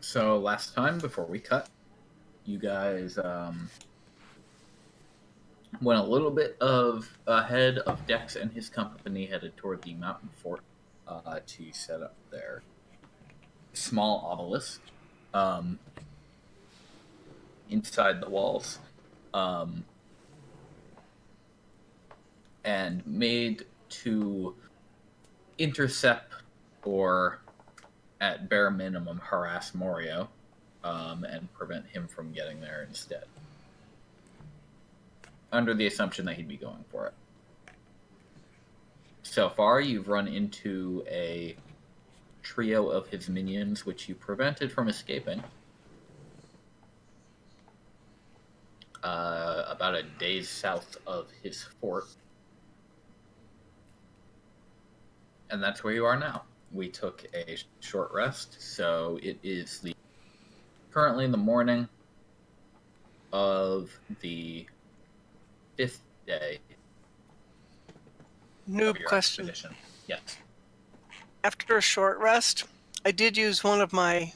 So last time, before we cut, you guys went a little bit ahead of Dex and his company, headed toward the mountain fort to set up their small obelisk um, inside the walls, and made to intercept or, at bare minimum, harass Morioh and prevent him from getting there instead, under the assumption that he'd be going for it. So far, you've run into a trio of his minions, which you prevented from escaping. About a day's south of his fort. And that's where you are now. We took a short rest, so it is currently in the morning of the 5th day. Noob question. Expedition. Yes. After a short rest, I did use one of my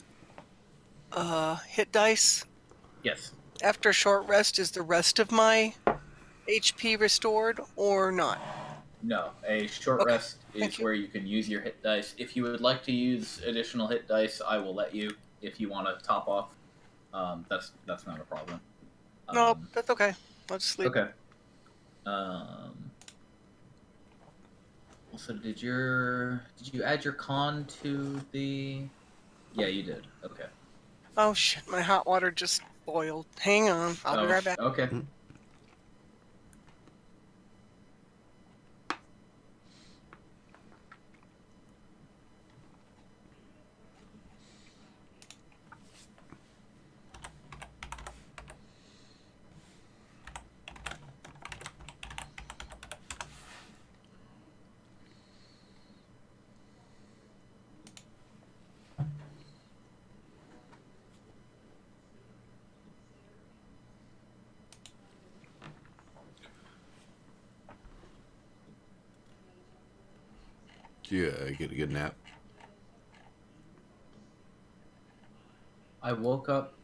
hit dice. Yes. After a short rest, is the rest of my HP restored or not? No, a short rest is where you can use your hit dice. If you would like to use additional hit dice, I will let you. If you want to top off, that's not a problem. No, that's okay. I'll just sleep. Okay. Also, did you add your con to the? Yeah, you did. Okay. Oh shit! My hot water just boiled. Hang on, I'll be right back. Okay. Mm-hmm. Yeah, get a good nap. I woke up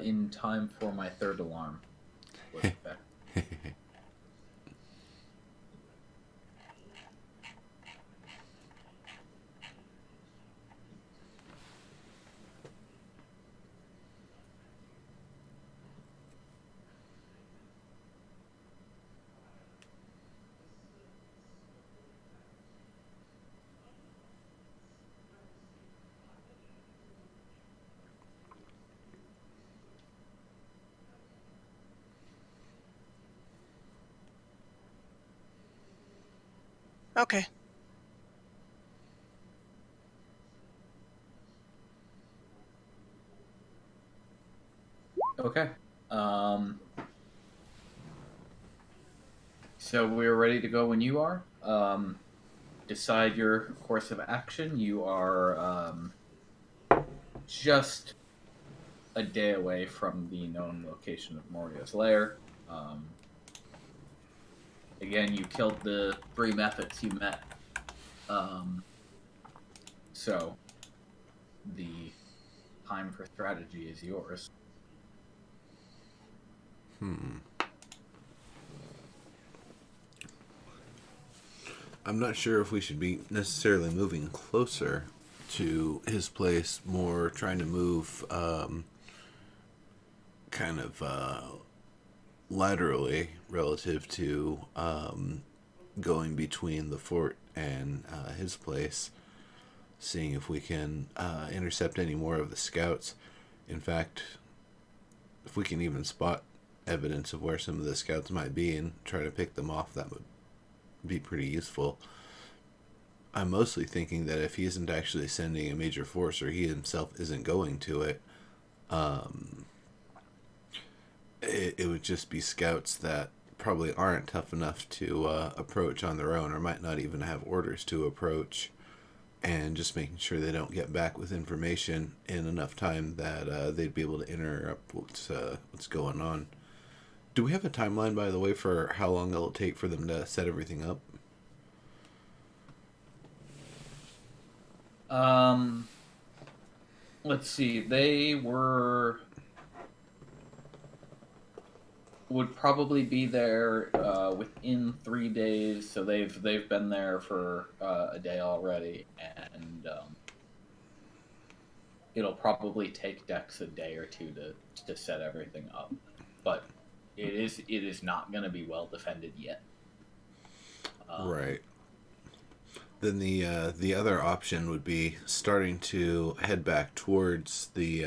in time for my third alarm. Okay. Okay. So we're ready to go when you are. Decide your course of action. You are just a day away from the known location of Morioh's lair. Again, you killed the 3 methods you met. So the time for strategy is yours. I'm not sure if we should be necessarily moving closer to his place, more trying to move kind of laterally relative to going between the fort and his place, seeing if we can intercept any more of the scouts. In fact, if we can even spot evidence of where some of the scouts might be and try to pick them off, that would be pretty useful. I'm mostly thinking that if he isn't actually sending a major force, or he himself isn't going to it, it would just be scouts that probably aren't tough enough to approach on their own, or might not even have orders to approach, and just making sure they don't get back with information in enough time that they'd be able to interrupt what's going on. Do we have a timeline, by the way, for how long it'll take for them to set everything up? let's see. Would probably be there within 3 days. So they've been there for a day already, and it'll probably take Dex a day or two to set everything up. But it is not going to be well defended yet. Right. Then the other option would be starting to head back towards the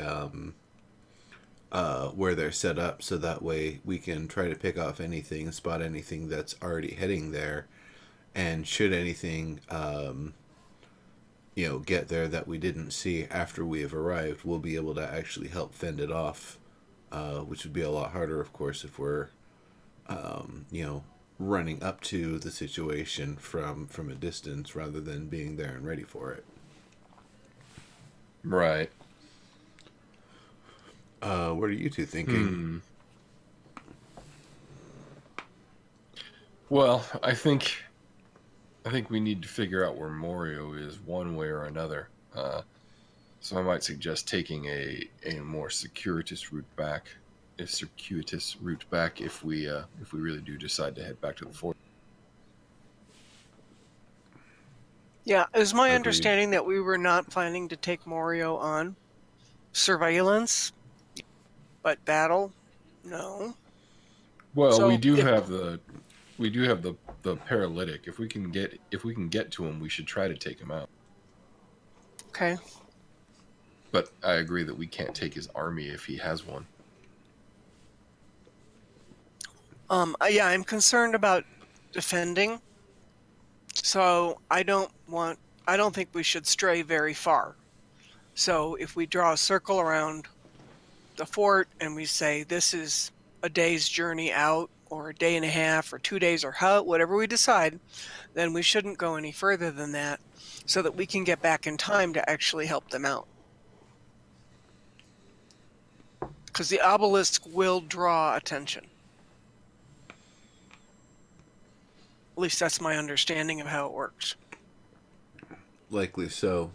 where they're set up, so that way we can try to pick off anything, spot anything that's already heading there, and should anything get there that we didn't see after we have arrived, we'll be able to actually help fend it off, which would be a lot harder, of course, if we're running up to the situation from a distance rather than being there and ready for it. Right. What are you two thinking? Well, I think we need to figure out where Morioh is one way or another. So I might suggest taking a more circuitous route back. If we really do decide to head back to the fort. Yeah, it was my Agreed. understanding that we were not planning to take Morioh on. Surveillance, but battle, no. Well, So we do if- have the paralytic. If we can get to him, we should try to take him out. Okay. But I agree that we can't take his army if he has one. Yeah, I'm concerned about defending. So I don't think we should stray very far. So if we draw a circle around the fort and we say this is a day's journey out, or a day and a half, or 2 days, or whatever we decide, then we shouldn't go any further than that, so that we can get back in time to actually help them out. Because the obelisk will draw attention. At least that's my understanding of how it works. Likely so.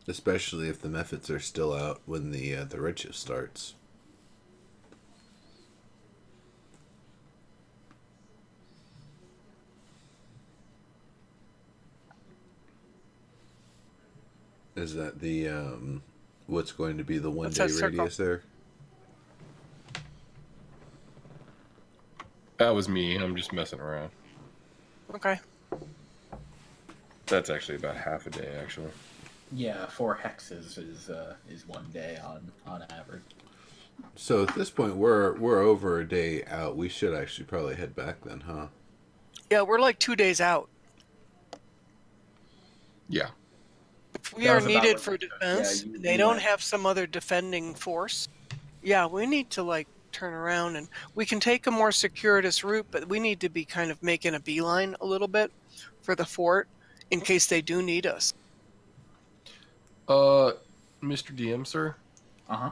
Especially if the methods are still out when the redshift starts. Is that the what's going to be the 1 day radius there? That was me. I'm just messing around. Okay. That's actually about half a day, actually. Yeah, 4 hexes is 1 day on average. So at this point, we're over a day out. We should actually probably head back then, huh? Yeah, we're like 2 days out. Yeah. If we That are was about needed what for you said. defense, Yeah, they you don't went- have some other defending force. Yeah, we need to turn around, and we can take a more circuitous route, but we need to be kind of making a beeline a little bit for the fort in case they do need us. Mr. DM, sir, Uh-huh.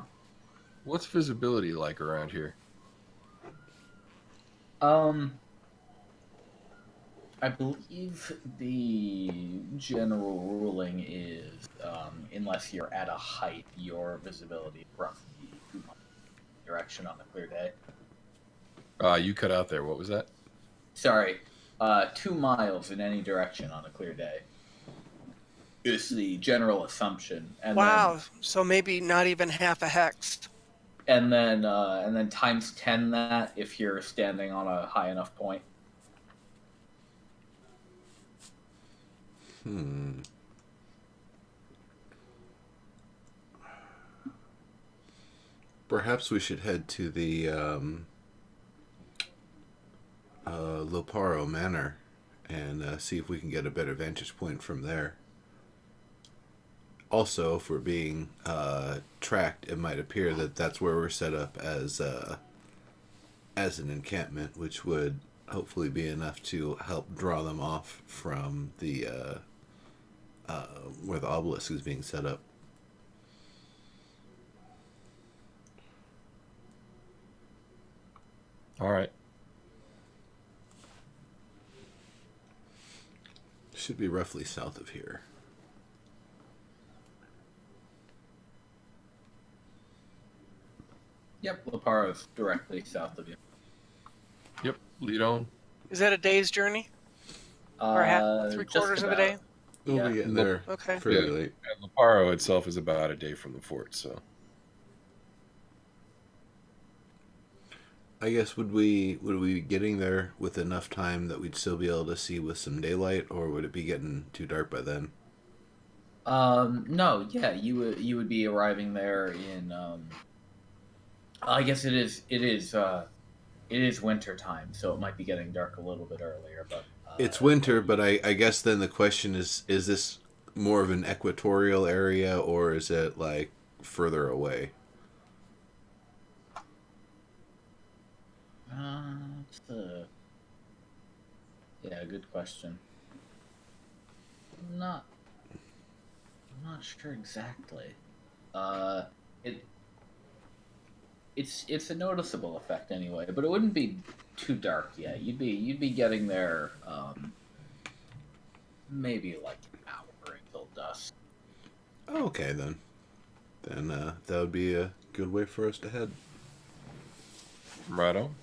what's visibility like around here? I believe the general ruling is, unless you're at a height, your visibility roughly 2 miles direction on a clear day. You cut out there. What was that? Sorry, 2 miles in any direction on a clear day is the general assumption. And Wow, so maybe not even half a hex. and then times 10 that if you're standing on a high enough point. Perhaps we should head to the Loparo Manor and see if we can get a better vantage point from there. Also, if we're being tracked, it might appear that that's where we're set up as an encampment, which would hopefully be enough to help draw them off from the where the obelisk is being set up. All right. Should be roughly south of here. Yep, Leparo's directly south of you. Yep, lead on. Is that a day's journey? Or three Just quarters of a about. day? We'll Yeah. be getting there Okay. fairly Yeah. late. And Leparo itself is about a day from the fort, so. I guess would we be getting there with enough time that we'd still be able to see with some daylight, or would it be getting too dark by then? No, yeah, you would be arriving there in I guess it is winter time, so it might be getting dark a little bit earlier, but It's winter, but I guess then the question is this more of an equatorial area, or is it like further away? That's a, yeah, good question. Not I'm not sure exactly. Uh, it it's a noticeable effect anyway, but it wouldn't be too dark yet. You'd be getting there maybe like an hour until dusk. Okay, then. Then that would be a good way for us to head. Right on.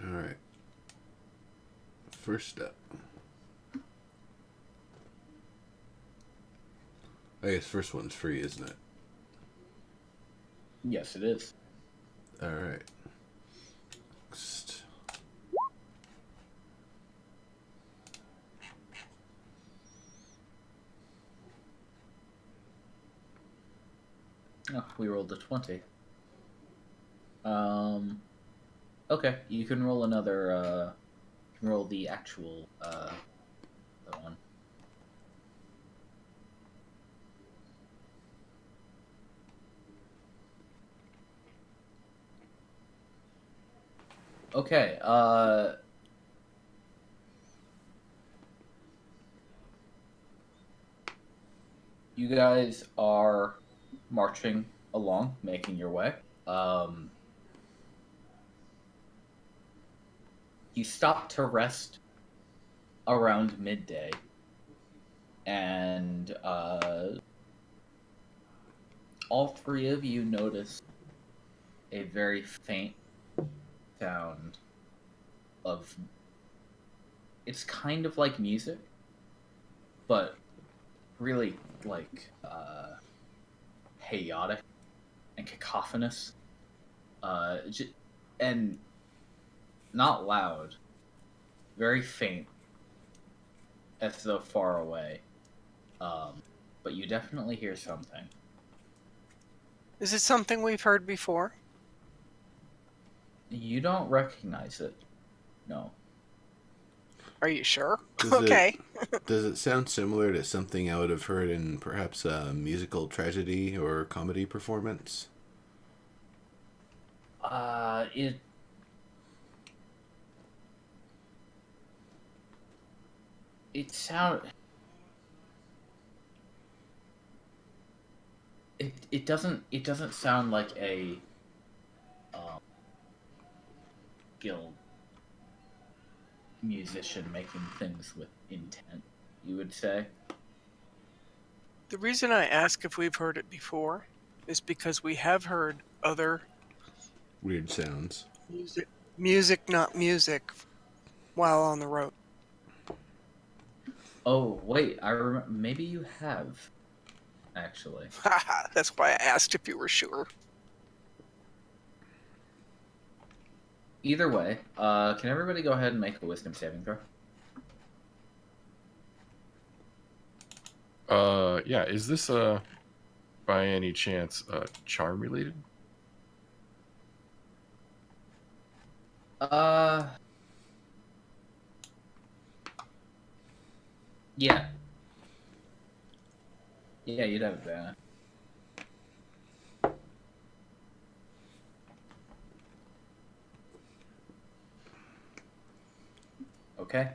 All right. First step. I guess first one's free, isn't it? Yes, it is. All right. Next. Oh, we rolled a 20. Okay, you can roll another. You can roll the actual that one. Okay. You guys are marching along, making your way. You stop to rest around midday, and all three of you notice a very faint sound of. It's kind of like music, but really like chaotic and cacophonous, and not loud, very faint, as though far away. But you definitely hear something. Is it something we've heard before? You don't recognize it. No. Are you sure? Does Okay. Does it sound similar to something I would have heard in perhaps a musical tragedy or comedy performance? It. It sound. It doesn't sound like a guild musician making things with intent, you would say. The reason I ask if we've heard it before is because we have heard other Weird sounds. music, not music, while on the road. Oh, wait, I remember. Maybe you have, actually. Haha, that's why I asked if you were sure. Either way, can everybody go ahead and make a wisdom saving throw? Yeah, is this by any chance charm related? Yeah. Yeah, you'd have advantage. Okay.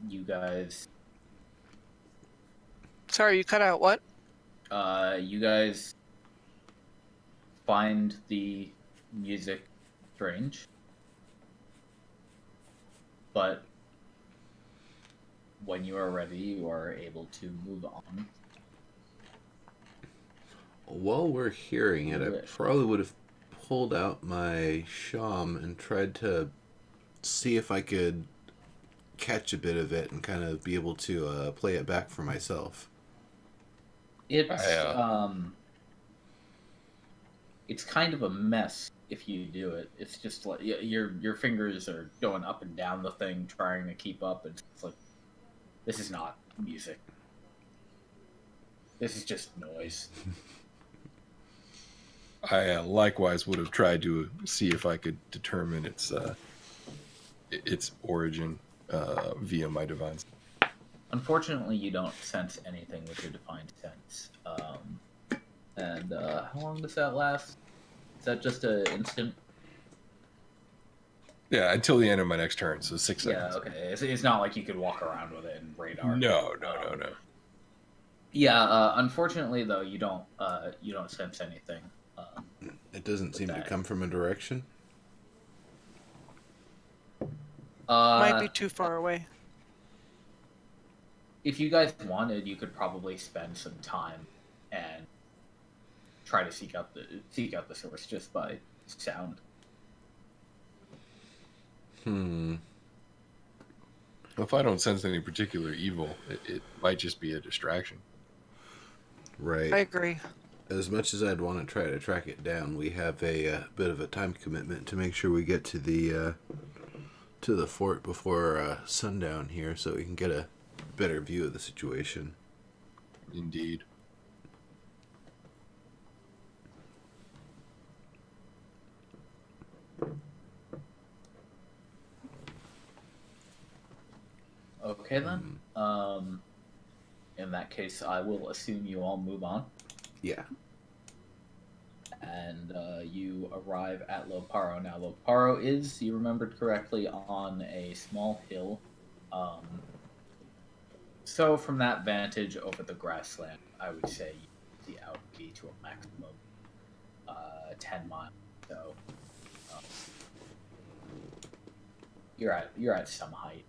You guys, Sorry, you cut out what? you guys find the music strange, but when you are ready, you are able to move on. While we're hearing it, I Wish. probably would have pulled out my sham and tried to see if I could catch a bit of it and kind of be able to play it back for myself. It's kind of a mess if you do it. It's just like your fingers are going up and down the thing trying to keep up, and it's like, this is not music. This is just noise. I likewise would have tried to see if I could determine its origin via my divines. Unfortunately, you don't sense anything with your defined sense. And how long does that last? Is that just an instant? Yeah, until the end of my next turn, so 6 Yeah, seconds. okay. It's not like you could walk around with it and radar. No. Yeah, unfortunately though, you don't sense anything. It doesn't seem to that. come from a direction. Might be too far away. If you guys wanted, you could probably spend some time and try to seek out the source just by sound. If I don't sense any particular evil, it might just be a distraction. Right. I agree. As much as I'd want to try to track it down, we have a bit of a time commitment to make sure we get to the fort before sundown here, so we can get a better view of the situation. Indeed. Okay then. In that case, I will assume you all move on, Yeah. and you arrive at Loparo. Now, Loparo is, you remembered correctly, on a small hill. So from that vantage over the grassland, I would say the out be to a maximum 10 miles. So you're at some height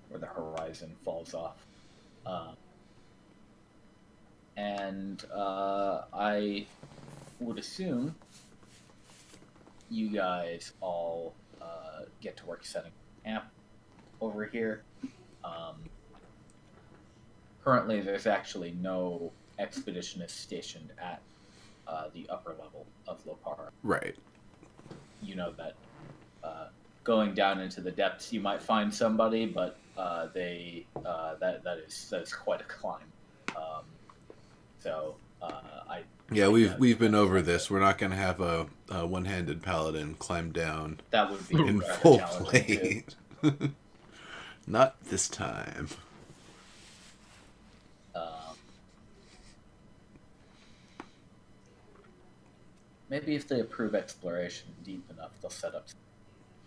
where the horizon falls off, and I would assume you guys all get to work setting camp over here. Currently, there's actually no expeditionist stationed at the upper level of Lopara. Right. You know that going down into the depths, you might find somebody, but that is quite a climb. Yeah, we've been over this. We're not going to have a one-handed paladin climb down That would be in rather full challenging, too. plate. Not this time. Maybe if they approve exploration deep enough, they'll set up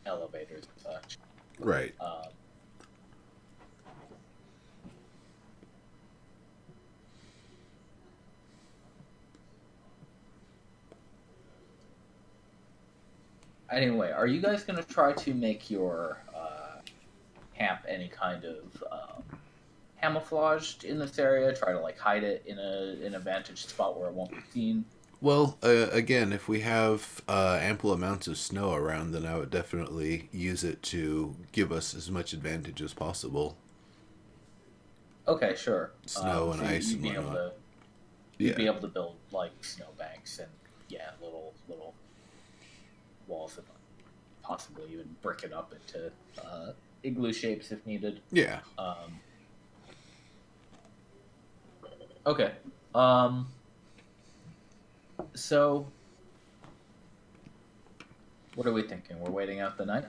elevators and such. Right. Anyway, are you guys going to try to make your camp any kind of camouflaged in this area? Try to like hide it in a vantage spot where it won't be seen? Well, again, if we have ample amounts of snow around, then I would definitely use it to give us as much advantage as possible. Okay, sure. Snow and ice you'd and be able whatnot. to you'd Yeah. be able to build like snowbanks and little walls, and possibly even brick it up into igloo shapes if needed. Yeah. Okay. So, what are we thinking? We're waiting out the night?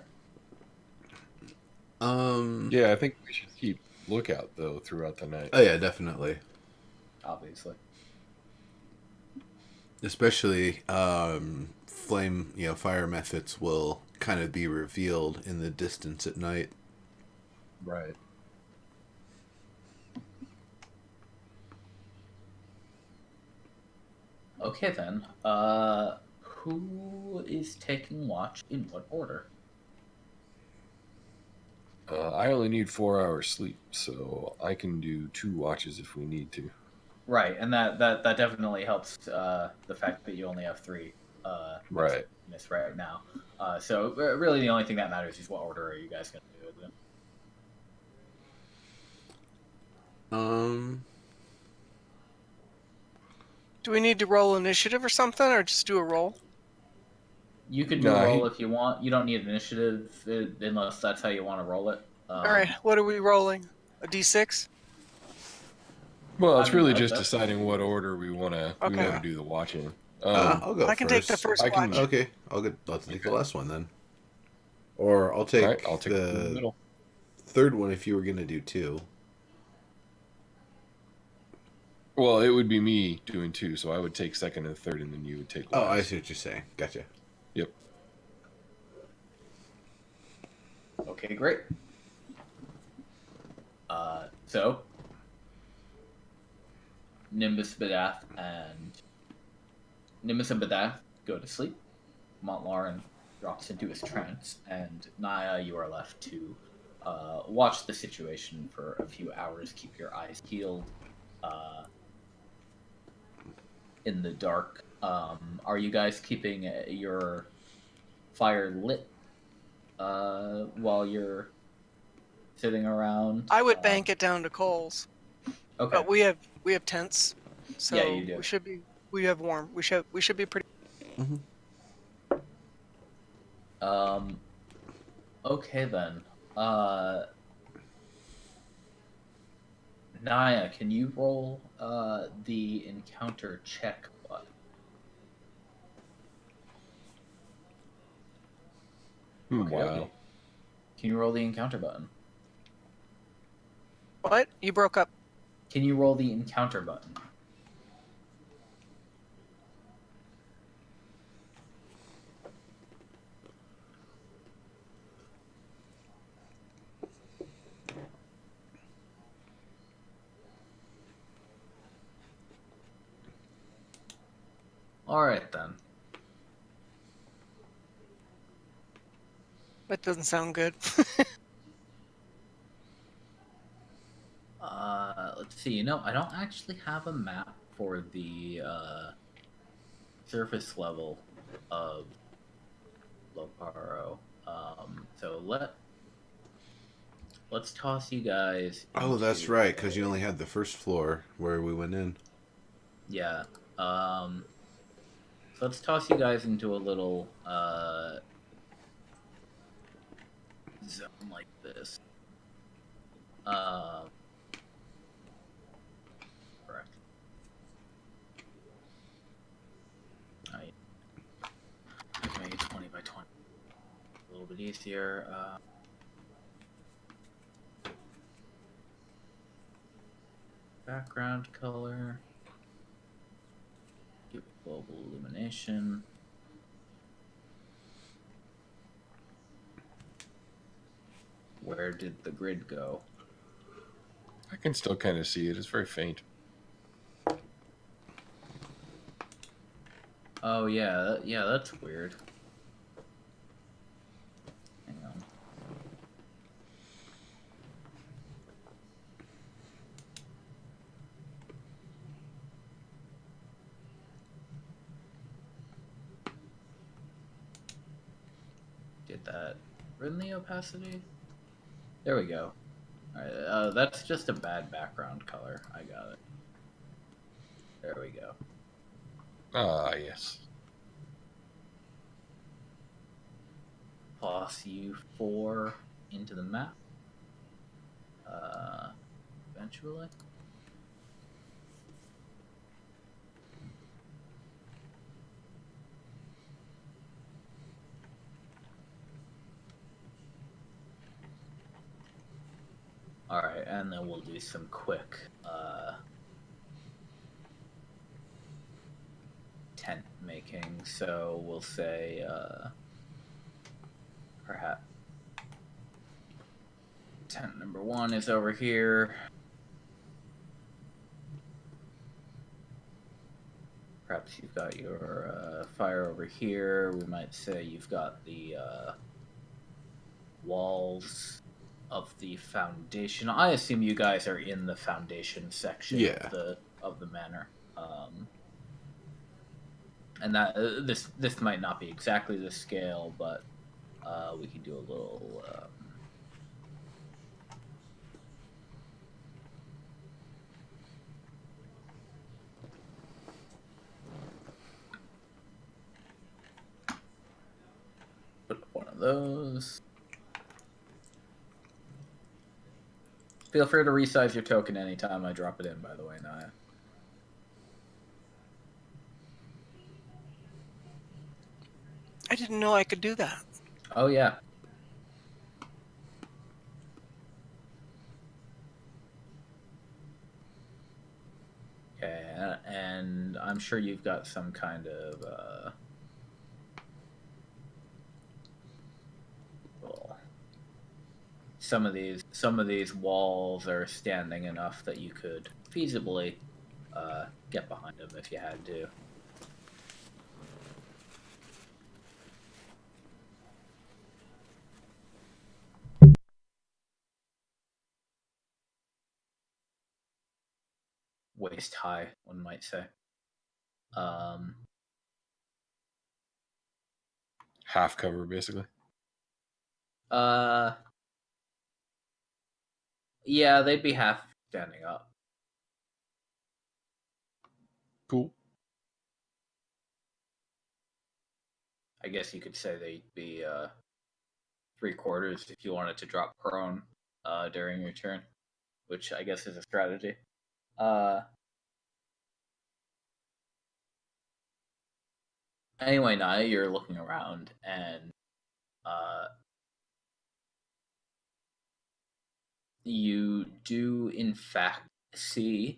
Yeah, I think we should keep lookout though throughout the night. Oh yeah, definitely. Obviously. Especially fire methods will kind of be revealed in the distance at night. Right. Okay then. Who is taking watch in what order? I only need 4 hours sleep, so I can do 2 watches if we need to. Right, and that definitely helps the fact that you only have 3 Right. miss right now. So really, the only thing that matters is what order are you guys going to do it in? Um, Do we need to roll initiative or something, or just do a roll? You could do No, roll he- if you want. You don't need initiative unless that's how you want to roll it. All right, what are we rolling? A d6? Well, it's I mean, really just that's deciding what order we want to Okay. do the watching. I'll go I can take the first. first I can- watch. Okay, I'll take the Okay. last one then. Or I'll All take right, I'll take the the middle. third one if you were gonna do 2. Well, it would be me doing 2, so I would take second and third, and then you would take Oh, last. I see what you're saying. Gotcha. Yep. okay. Great. So Nimbus, Badath, and Badath go to sleep. Mont'larin drops into his trance, and Naia, you are left to watch the situation for a few hours. Keep your eyes peeled in the dark. Are you guys keeping your fire lit while you're sitting around? I would bank it down to coals, Okay. but we have tents, so Yeah, you do. we have warm. We should be pretty. Okay then. Naia, can you roll the encounter check button? Okay, Wow. okay. Can you roll the encounter button? What? You broke up. Can you roll the encounter button? Alright then. That doesn't sound good. Let's see. No, I don't actually have a map for the surface level of Loparo. So let's toss you guys. Oh, that's into right, because you only had the first floor where we went in. Yeah. So let's toss you guys into a little zone like this. Correct. I can make it 20 by 20. A little bit easier. Background color. Give it global illumination. Where did the grid go? I can still kind of see it. It's very faint. Oh yeah, that's weird. Hang on. Did that ruin the opacity? There we go. Alright, that's just a bad background color. I got it. There we go. Ah, yes. Toss you 4 into the map. Eventually. Alright, and then we'll do some quick tent making. So we'll say perhaps tent number 1 is over here. Perhaps you've got your fire over here. We might say you've got the walls of the foundation. I assume you guys are in the foundation section Yeah. of the manor. And that this might not be exactly the scale, but we could do a little. Put up one of those. Feel free to resize your token anytime I drop it in, by the way, Naia. I didn't know I could do that. Oh, yeah. Okay, and I'm sure you've got some kind of... well, some of these walls are standing enough that you could feasibly get behind them if you had to. Waist high, one might say. Half cover, basically. Yeah, they'd be half standing up. Cool. I guess you could say they'd be 3/4 if you wanted to drop prone during your turn, which I guess is a strategy. Anyway, Naia, you're looking around, and you do, in fact, see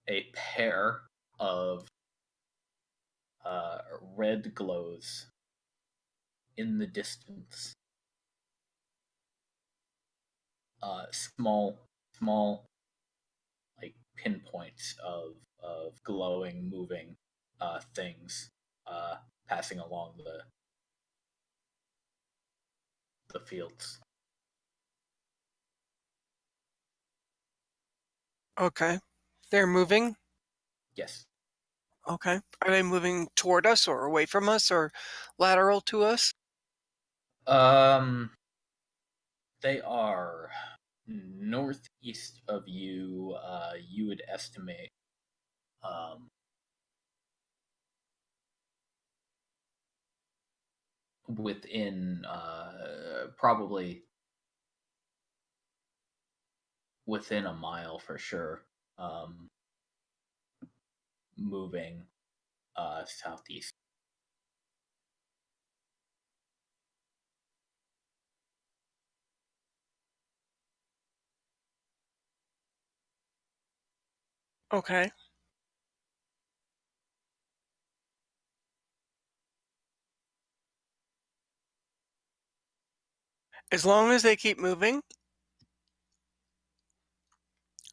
a pair of red glows in the distance. Small, like pinpoints of glowing, moving things passing along the fields. Okay. They're moving? Yes. Okay. Are they moving toward us or away from us or lateral to us? They are northeast of you. You would estimate within probably within a mile for sure. Moving southeast. Okay. As long as they keep moving,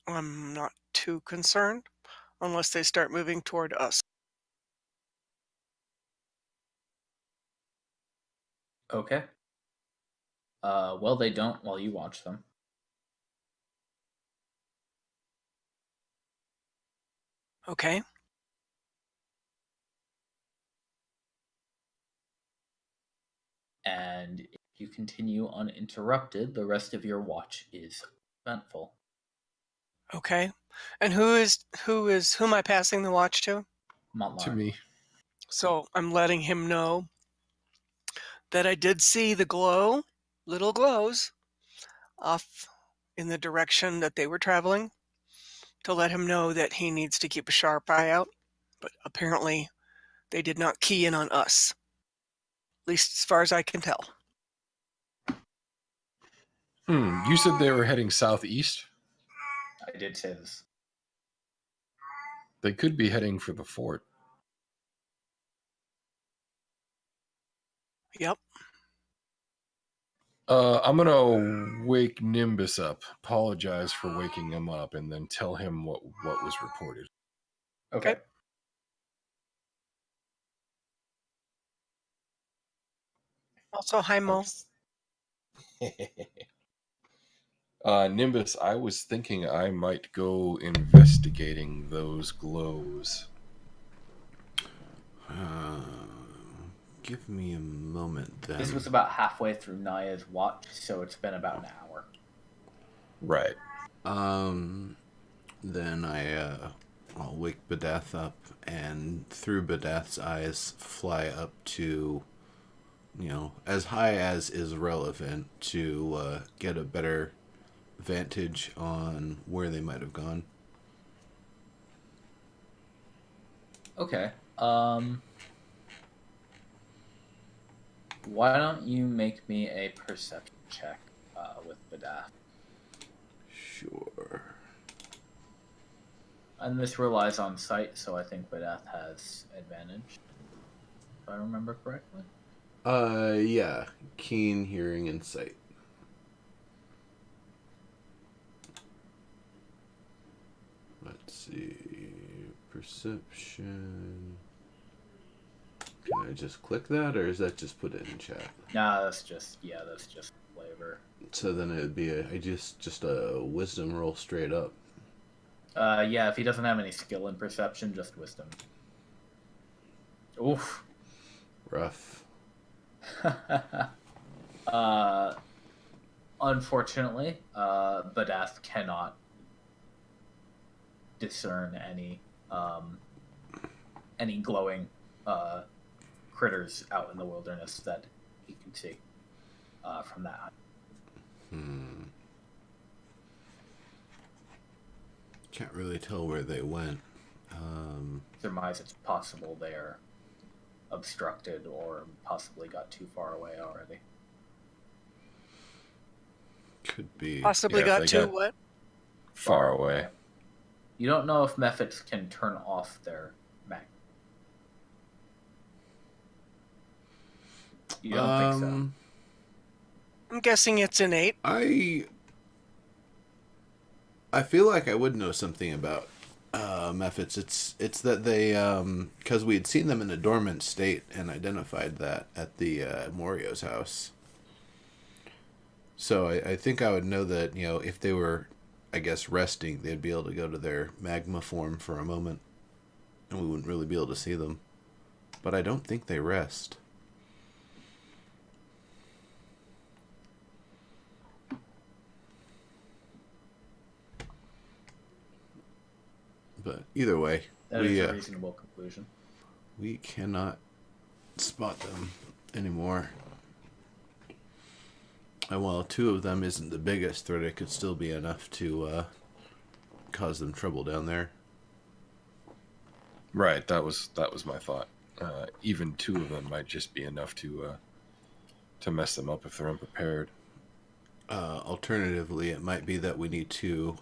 I'm not too concerned unless they start moving toward us. Okay. Well, they don't while you watch them. Okay. And if you continue uninterrupted, the rest of your watch is eventful. Okay. And who am I passing the watch to? Mont'larin. To me. So I'm letting him know that I did see the little glows, off in the direction that they were traveling, to let him know that he needs to keep a sharp eye out. But apparently they did not key in on us, at least as far as I can tell. You said they were heading southeast? I did say this. They could be heading for the fort. Yep. I'm gonna wake Nimbus up, apologize for waking him up, and then tell him what was reported. Okay. Also, hi, Mo. Nimbus, I was thinking I might go investigating those glows. Give me a moment then. This was about halfway through Naia's watch, so it's been about an hour. Right. Then I'll wake Badath up, and through Badath's eyes fly up to, as high as is relevant to get a better vantage on where they might have gone. Okay. Why don't you make me a perception check with Badath? Sure. And this relies on sight, so I think Badath has advantage. If I remember correctly. Yeah. Keen hearing and sight. Let's see. Perception. Can I just click that, or is that just put it in chat? Nah, that's just flavor. So then it'd be just a wisdom roll straight up. Yeah, if he doesn't have any skill in perception, just wisdom. Oof. Rough. Unfortunately, Badath cannot discern any glowing critters out in the wilderness that he can see from that height. Can't really tell where they went. Surmise it's possible they're obstructed or possibly got too far away already. Could be. Possibly Yeah, if got they to got- what? Far away. You don't know if methods can turn off their mag. You don't think so? I'm guessing it's innate. I feel like I would know something about methods. It's that they because we had seen them in a dormant state and identified that at the Morioh's house. So I think I would know that if they were, I guess, resting, they'd be able to go to their magma form for a moment, and we wouldn't really be able to see them. But I don't think they rest. But either way, That is a reasonable conclusion. we cannot spot them anymore. And while two of them isn't the biggest threat, it could still be enough to cause them trouble down there. Right. That was my thought. Even two of them might just be enough to mess them up if they're unprepared. Alternatively, it might be that we need to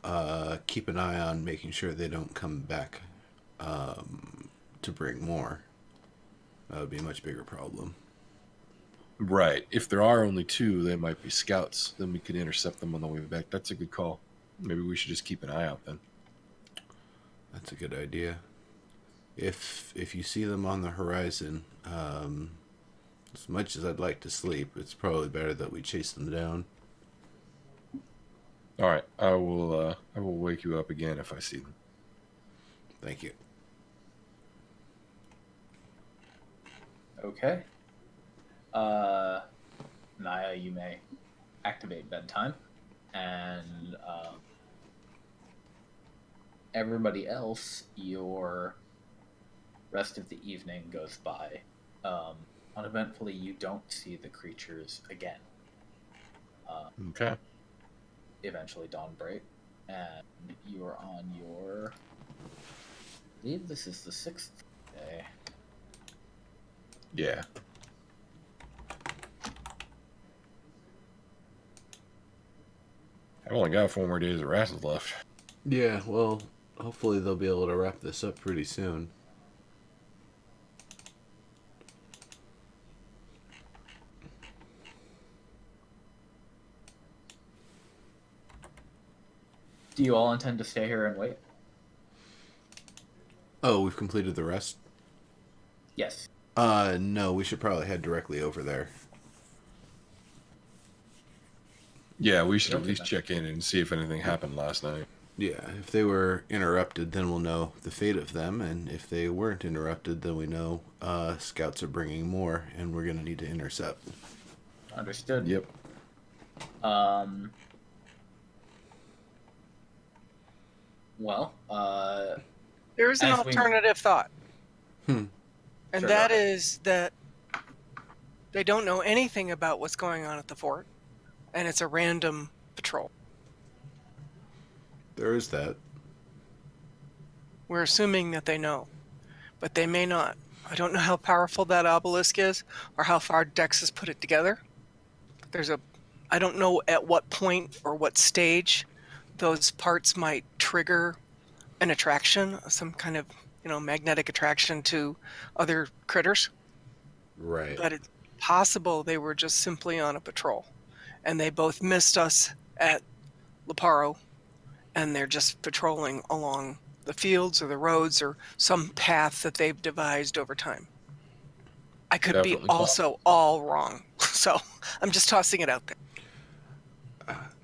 keep an eye on making sure they don't come back to bring more. That would be a much bigger problem. Right. If there are only two, they might be scouts. Then we could intercept them on the way back. That's a good call. Maybe we should just keep an eye out then. That's a good idea. If you see them on the horizon, as much as I'd like to sleep, it's probably better that we chase them down. All right. I will wake you up again if I see them. Thank you. Okay. Naia, you may activate bedtime, and everybody else, your rest of the evening goes by. Uneventfully, you don't see the creatures again. Okay. Eventually, dawn break, and you are on your. I believe this is the 6th day. Yeah. I've only got 4 more days of rations left. Yeah, well, hopefully they'll be able to wrap this up pretty soon. Do you all intend to stay here and wait? Oh, we've completed the rest? Yes. No, we should probably head directly over there. Yeah, we should at Okay, least then. check in and see if anything happened last night. Yeah, if they were interrupted, then we'll know the fate of them, and if they weren't interrupted, then we know scouts are bringing more, and we're going to need to intercept. Understood. Yep. Well, There's an As we- alternative thought. Hmm. And Sure, that go ahead. is that they don't know anything about what's going on at the fort, and it's a random patrol. There is that. We're assuming that they know, but they may not. I don't know how powerful that obelisk is or how far Dex has put it together. I don't know at what point or what stage those parts might trigger an attraction, some kind of, magnetic attraction to other critters. Right. But it's possible they were just simply on a patrol, and they both missed us at Leparo, and they're just patrolling along the fields or the roads or some path that they've devised over time. I could Definitely be also all wrong, so I'm just tossing it out there.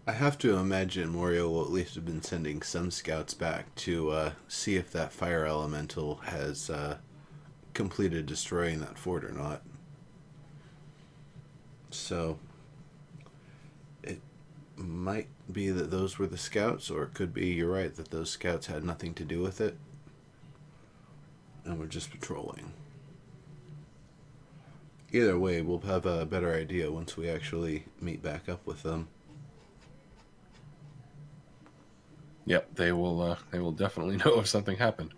I have to imagine Morioh will at least have been sending some scouts back to see if that fire elemental has completed destroying that fort or not. So it might be that those were the scouts, or it could be, you're right, that those scouts had nothing to do with it and were just patrolling. Either way, we'll have a better idea once we actually meet back up with them. Yep, they will definitely know if something happened.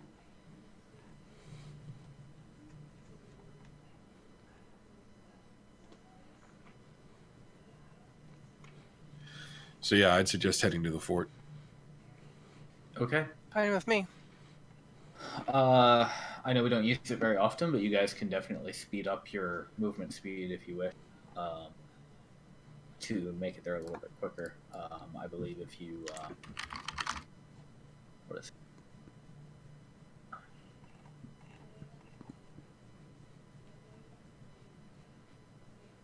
So yeah, I'd suggest heading to the fort. Okay. Fine with me. I know we don't use it very often, but you guys can definitely speed up your movement speed if you wish, to make it there a little bit quicker. I believe if you what is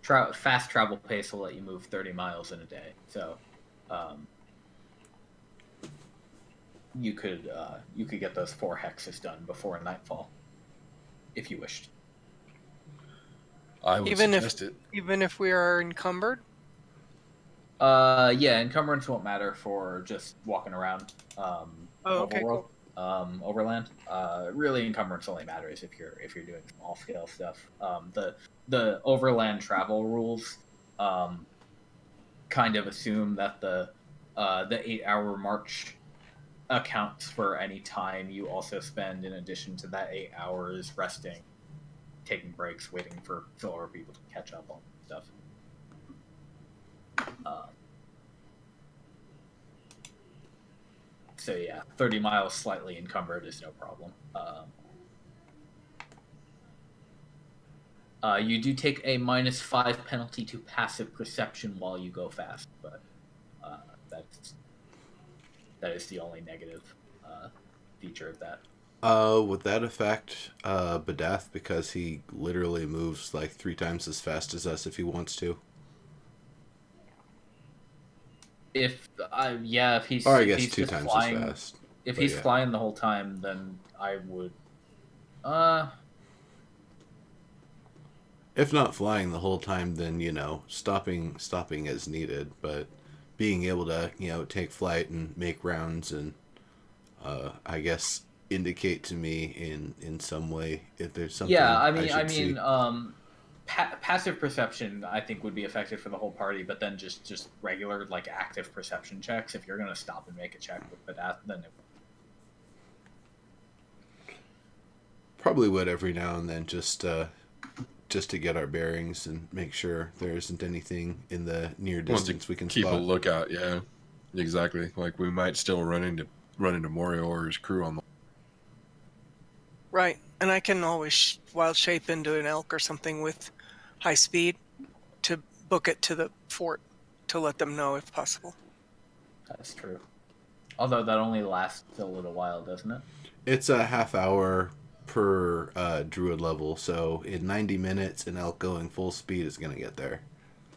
it? Fast travel pace will let you move 30 miles in a day, so you could get those 4 hexes done before nightfall, if you wished. I would suggest it. Even if we are encumbered. Yeah, encumbrance won't matter for just walking around. Okay, Overworld, overland. Really, encumbrance only matters if you're doing small scale stuff. The overland travel rules kind of assume that the 8-hour march accounts for any time you also spend in addition to that 8 hours resting, taking breaks, waiting for other people to catch up on stuff. So yeah, 30 miles slightly encumbered is no problem. You do take a -5 penalty to passive perception while you go fast, but that is the only negative feature of that. Would that affect Badath, because he literally moves like 3 times as fast as us if he wants to? If he's Or I if guess he's 2 just times flying, as fast. if But he's yeah. flying the whole time, then I would. If not flying the whole time, then stopping as needed, but being able to take flight and make rounds and I guess indicate to me in some way if there's something. Yeah, I should see. Passive perception I think would be affected for the whole party, but then just regular like active perception checks. If you're gonna stop and make a check with Badath, then Probably would every now and then, just to get our bearings and make sure there isn't anything in the near distance we can Keep spot. a lookout. Yeah, exactly. Like we might still run into Morioh or his crew on the. Right, and I can always wild shape into an elk or something with high speed to book it to the fort to let them know if possible. that's true. Although that only lasts a little while, doesn't it? It's a half hour per druid level, so in 90 minutes, an elk going full speed is going to get there.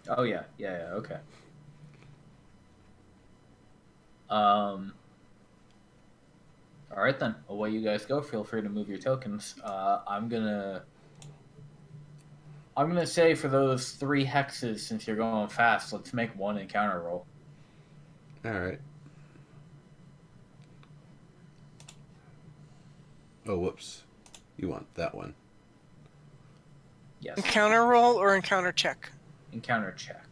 Oh yeah, okay. All right then. Away you guys go. Feel free to move your tokens. I'm gonna say for those 3 hexes, since you're going fast, let's make 1 encounter roll. All right. Oh, whoops. You want that one. Yes. Encounter roll or encounter check? Encounter check.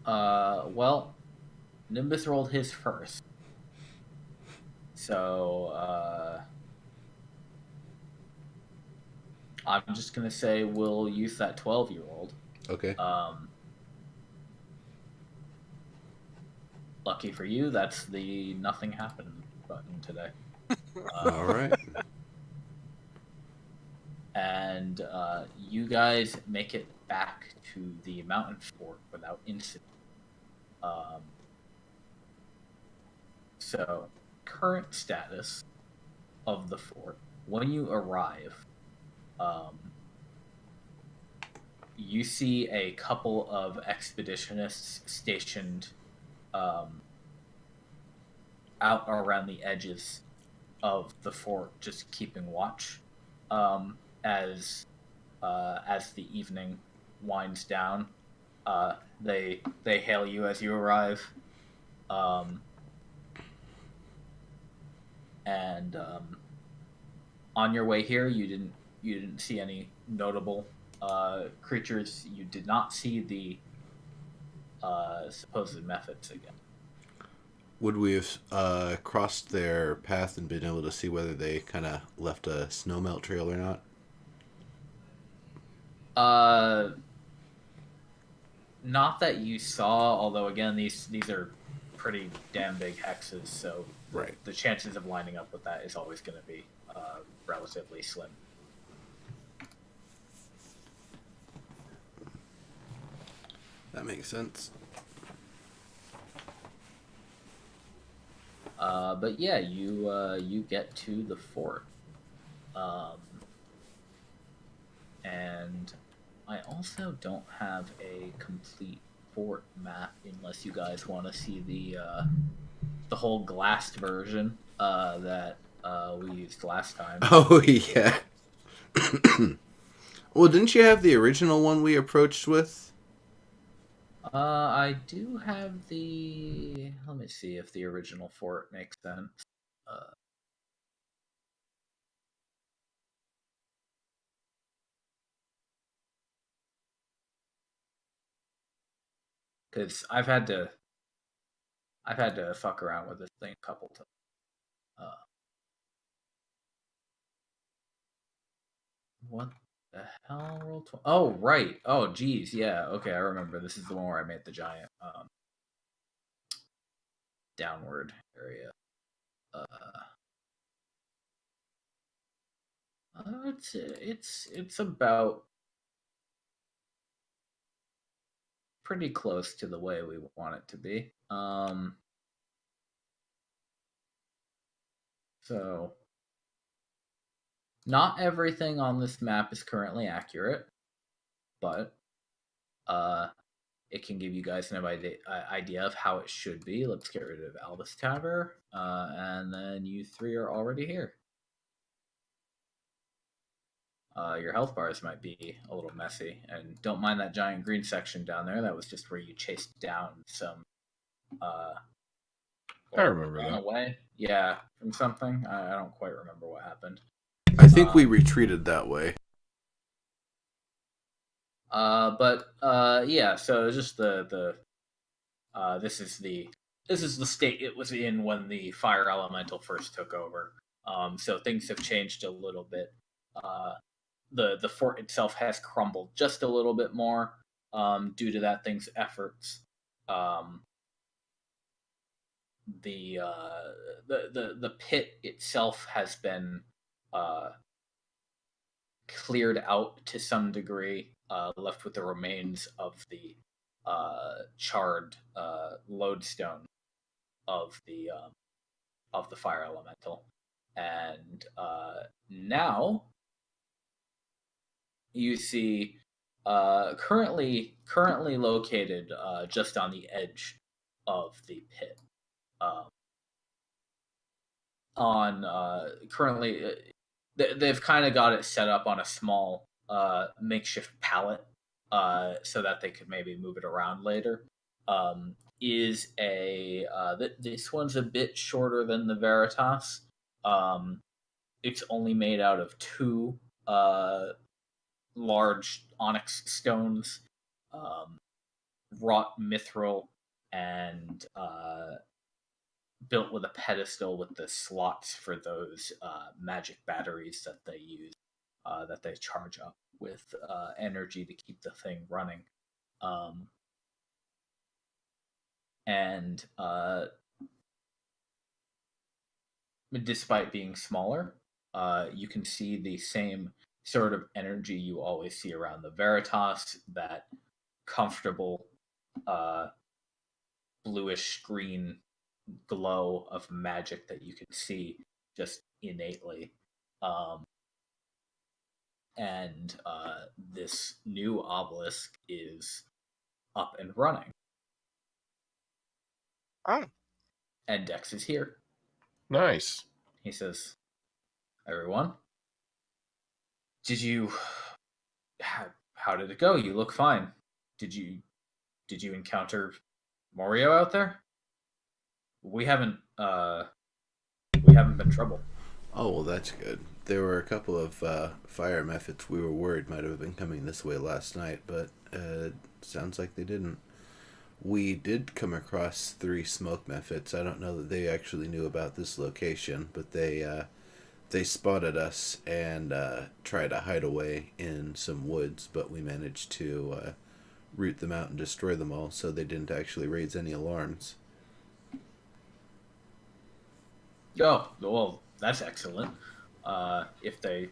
Well, Nimbus rolled his first. So, I'm just gonna say we'll use that 12-year-old. Okay. Lucky for you, that's the nothing happened button today. All right. And you guys make it back to the mountain fort without incident. So, current status of the fort. When you arrive, you see a couple of expeditionists stationed out around the edges of the fort, just keeping watch. As the evening winds down, they hail you as you arrive, and on your way here, you didn't see any notable creatures. You did not see the supposed methods again. Would we have crossed their path and been able to see whether they kind of left a snowmelt trail or not? Not that you saw. Although again, these are pretty damn big hexes, so Right. the chances of lining up with that is always going to be relatively slim. That makes sense. But yeah, you get to the fort, and I also don't have a complete fort map unless you guys want to see the whole glassed version that we used last time. Oh, yeah. Well, didn't you have the original one we approached with? I do have the. Let me see if the original fort makes sense. Because I've had to fuck around with this thing a couple times. What the hell? Roll 20. Oh, right. Oh, geez. Yeah. Okay, I remember. This is the one where I made the giant downward area. It's about pretty close to the way we want it to be. So not everything on this map is currently accurate, but it can give you guys an idea of how it should be. Let's get rid of Albus Tower, and then you 3 are already here. Your health bars might be a little messy, and don't mind that giant green section down there. That was just where you chased down some. I remember ran that. away. Yeah, from something. I don't quite remember what happened. I think we retreated that way. Yeah. So just the this is the state it was in when the fire elemental first took over. So things have changed a little bit. The fort itself has crumbled just a little bit more due to that thing's efforts. The pit itself has been cleared out to some degree, left with the remains of the charred lodestone of the fire elemental, and now you see currently located just on the edge of the pit. On currently they've kind of got it set up on a small makeshift pallet so that they could maybe move it around later. Is a this one's a bit shorter than the Veritas. It's only made out of two large onyx stones, wrought mithril, and built with a pedestal with the slots for those magic batteries that they use, that they charge up with energy to keep the thing running. And despite being smaller, you can see the same sort of energy you always see around the Veritas, that comfortable bluish green glow of magic that you can see just innately. And this new obelisk is up and running. Oh, And Dex is here. Nice. He says, "Everyone, did you... How did it go? You look fine. Did you encounter Morioh out there? We haven't been troubled." Oh, well, that's good. There were a couple of fire methods we were worried might have been coming this way last night, but sounds like they didn't. We did come across 3 smoke methods. I don't know that they actually knew about this location, but they spotted us and tried to hide away in some woods, but we managed to root them out and destroy them all, so they didn't actually raise any alarms. Oh, well, that's excellent. If they...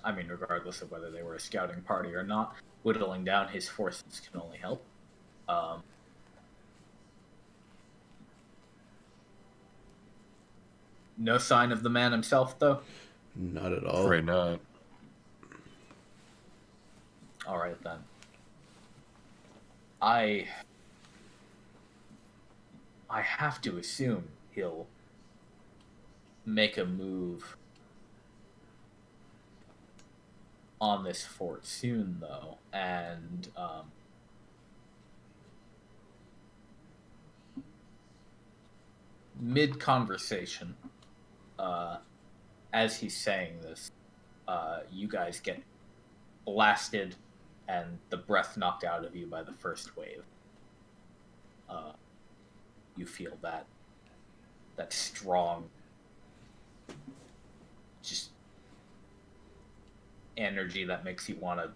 I mean, regardless of whether they were a scouting party or not, whittling down his forces can only help. No sign of the man himself, though? Not at all. Afraid not. All right, then. I have to assume he'll make a move on this fort soon, though, and mid-conversation, as he's saying this, you guys get blasted and the breath knocked out of you by the first wave. You feel that strong, just energy that makes you want to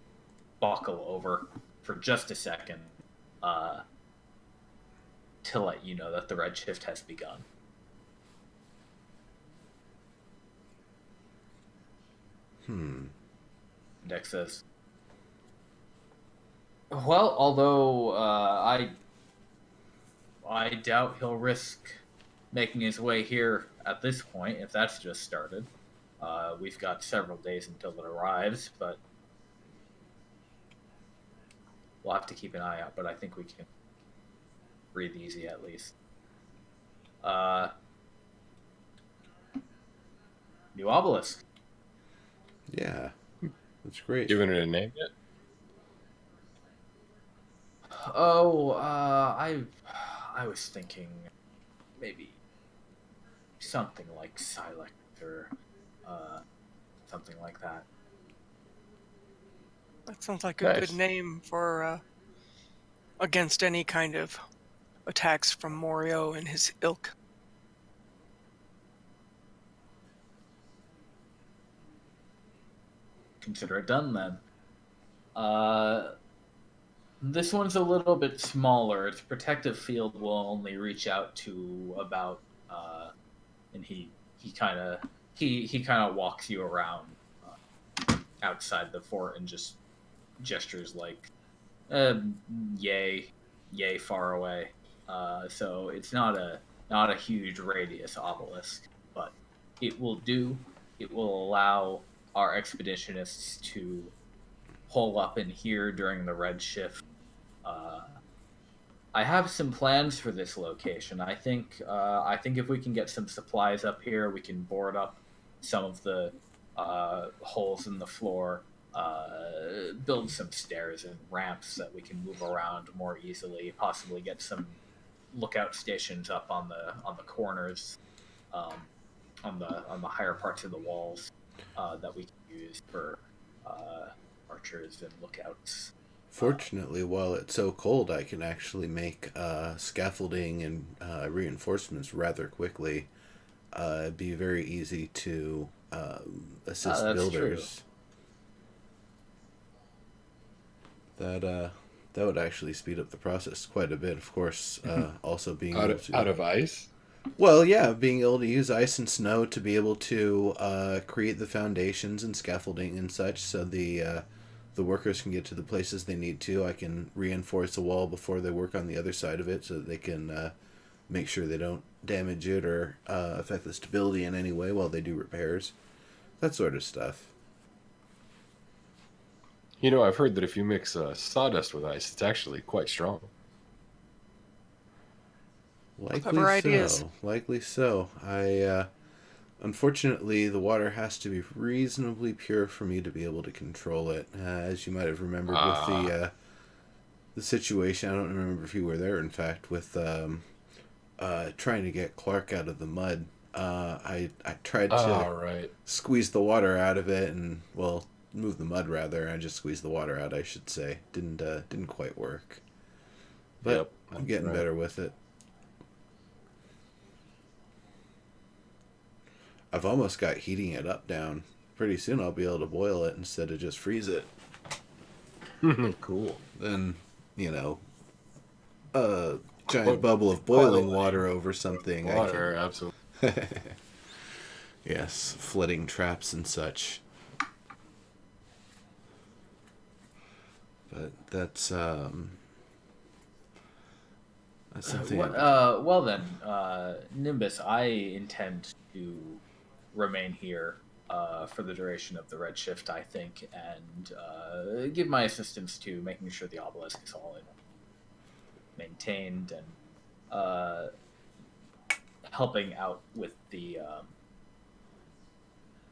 buckle over for just a second, to let you know that the Redshift has begun. Dex says, "Well, although I doubt he'll risk making his way here at this point, if that's just started. We've got several days until it arrives, but we'll have to keep an eye out, but I think we can breathe easy at least." New obelisk. Yeah, that's great. Given it a name yet? Oh, I was thinking maybe something like Silex or something like that. that sounds like a Nice. good name for against any kind of attacks from Morioh and his ilk. Consider it done then. This one's a little bit smaller. Its protective field will only reach out to about, and he kind of walks you around outside the fort and just gestures like, yay far away. So it's not a huge radius obelisk, but it will do. It will allow our expeditionists to hole up in here during the Redshift. I have some plans for this location. I think if we can get some supplies up here, we can board up some of the holes in the floor, build some stairs and ramps that we can move around more easily. Possibly get some lookout stations up on the corners, on the higher parts of the walls that we can use for archers and lookouts. Fortunately, while it's so cold, I can actually make scaffolding and reinforcements rather quickly. It'd be very easy to assist builders. True. That would actually speed up the process quite a bit. Of course, also being out of ice. Well, yeah, being able to use ice and snow to be able to create the foundations and scaffolding and such, so the workers can get to the places they need to. I can reinforce a wall before they work on the other side of it so that they can make sure they don't damage it or affect the stability in any way while they do repairs. That sort of stuff. You know, I've heard that if you mix sawdust with ice, it's actually quite strong. Likely so. Unfortunately, the water has to be reasonably pure for me to be able to control it. As you might have remembered with the situation, I don't remember if you were there, in fact, with trying to get Clark out of the mud. I tried to squeeze the water out of it and, well, move the mud rather. I just squeezed the water out, I should say. Didn't quite work. But yep, I'm getting better with it. I've almost got heating it up down. Pretty soon I'll be able to boil it instead of just freeze it. Cool. Then, a giant bubble of boiling water over something. Water, absolutely. Yes, flooding traps and such. But that's something. Well then, Nimbus, I intend to remain here for the duration of the Redshift, I think, and give my assistance to making sure the Obelisk is all maintained and helping out with the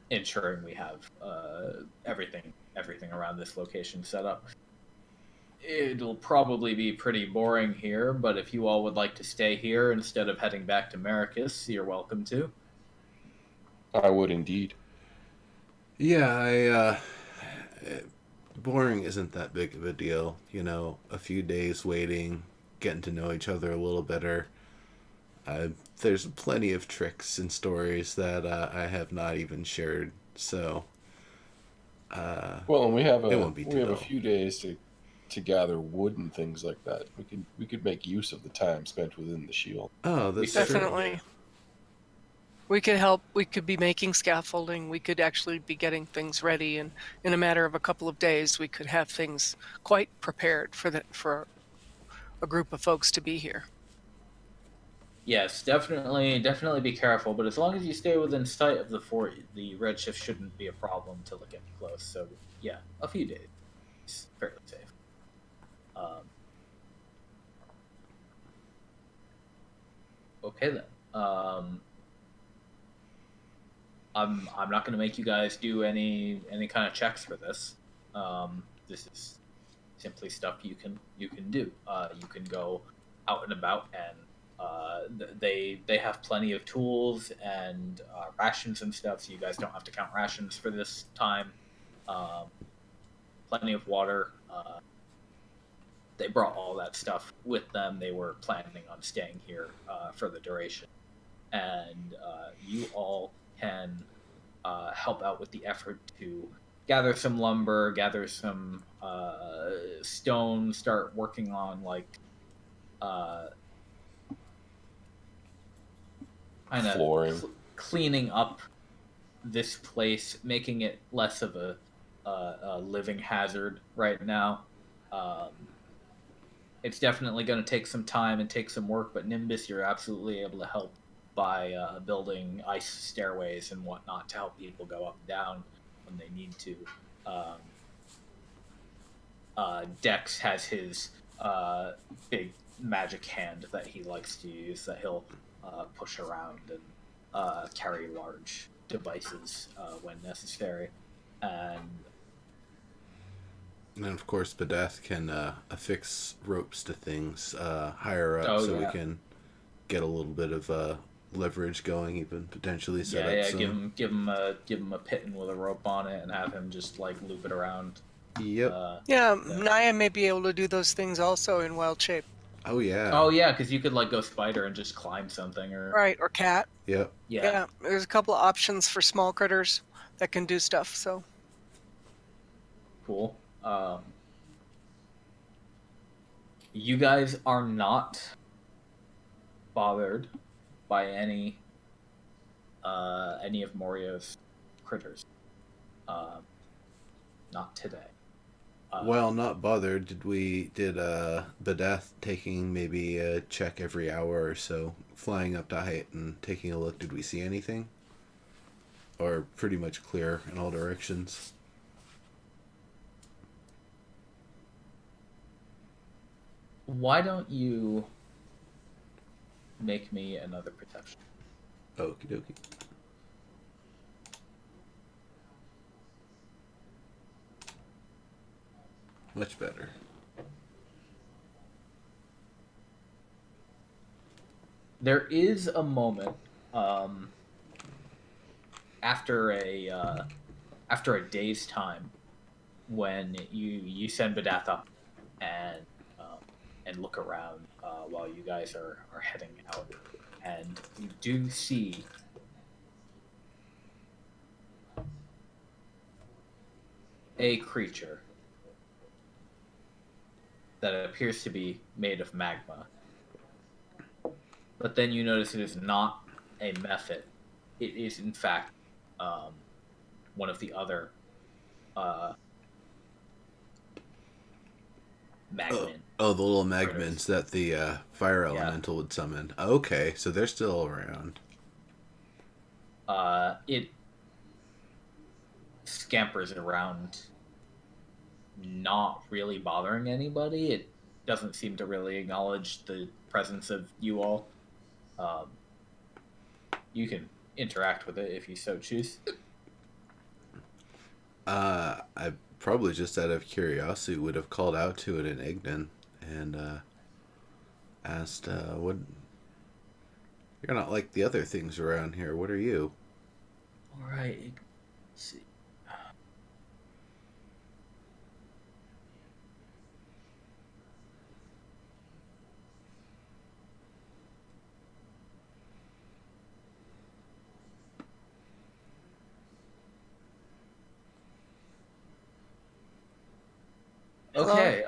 ensuring we have everything around this location set up. It'll probably be pretty boring here, but if you all would like to stay here instead of heading back to Maracus, you're welcome to. I would indeed. Yeah, boring isn't that big of a deal. A few days waiting, getting to know each other a little better. There's plenty of tricks and stories that I have not even shared, so... well, and we have a few days to gather wood and things like that. We could make use of the time spent within the shield. Oh, that's definitely true. We could help. We could be making scaffolding. We could actually be getting things ready, and in a matter of a couple of days, we could have things quite prepared for a group of folks to be here. Yes, definitely be careful. But as long as you stay within sight of the fort, the Redshift shouldn't be a problem to look at close. So yeah, a few days, it's fairly safe. Okay then. I'm not going to make you guys do any kind of checks for this. This is simply stuff you can do. You can go out and about, and they have plenty of tools and rations and stuff, so you guys don't have to count rations for this time. Plenty of water. They brought all that stuff with them. They were planning on staying here for the duration, and you all can help out with the effort to gather some lumber, gather some stone, start working on kind of flooring, cleaning up this place, making it less of a living hazard right now. It's definitely going to take some time and take some work, but Nimbus, you're absolutely able to help by building ice stairways and whatnot to help people go up and down. when they need to. Dex has his big magic hand that he likes to use that he'll push around and carry large devices when necessary. And And of course, Badath can affix ropes to things higher up, Oh, so we yeah. can get a little bit of leverage going, even potentially set yeah, up yeah, some. give him a pitten with a rope on it and have him just like loop it around. Yep. Yeah, Yeah. Naia may be able to do those things also in wild shape. Oh yeah. Oh yeah, because you could like go spider and just climb something, or Right, or cat. Yep. Yeah, there's a couple of options for small critters that can do stuff, so. Cool. You guys are not bothered by any of Morioh's critters. Not today. Well, not bothered. Did Badath taking maybe a check every hour or so, flying up to height and taking a look, did we see anything? Or pretty much clear in all directions? Why don't you make me another perception? Okie dokie. Much better. There is a moment after a day's time when you send Badath up and look around while you guys are heading out, and you do see a creature that appears to be made of magma. But then you notice it is not a mephit. It is, in fact, one of the other magmin. Oh, the little Critters. magmins that the fire elemental would summon. Okay, so they're still around. It scampers around, not really bothering anybody. It doesn't seem to really acknowledge the presence of you all. You can interact with it if you so choose. I probably just out of curiosity would have called out to it in Ignan and asked, "What? You're not like the other things around here. What are you?" All right. Let's see. Okay.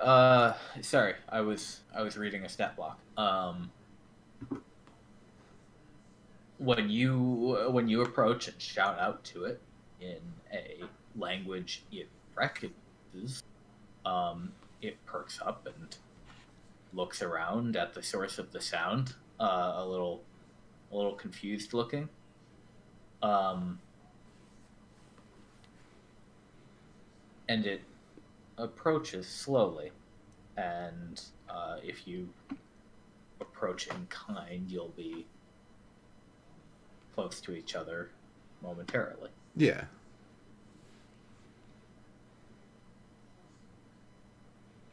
Sorry, I was reading a stat block. When you approach and shout out to it in a language it recognizes, it perks up and looks around at the source of the sound, a little confused looking. And it approaches slowly, and if you approach in kind, you'll be close to each other momentarily. Yeah.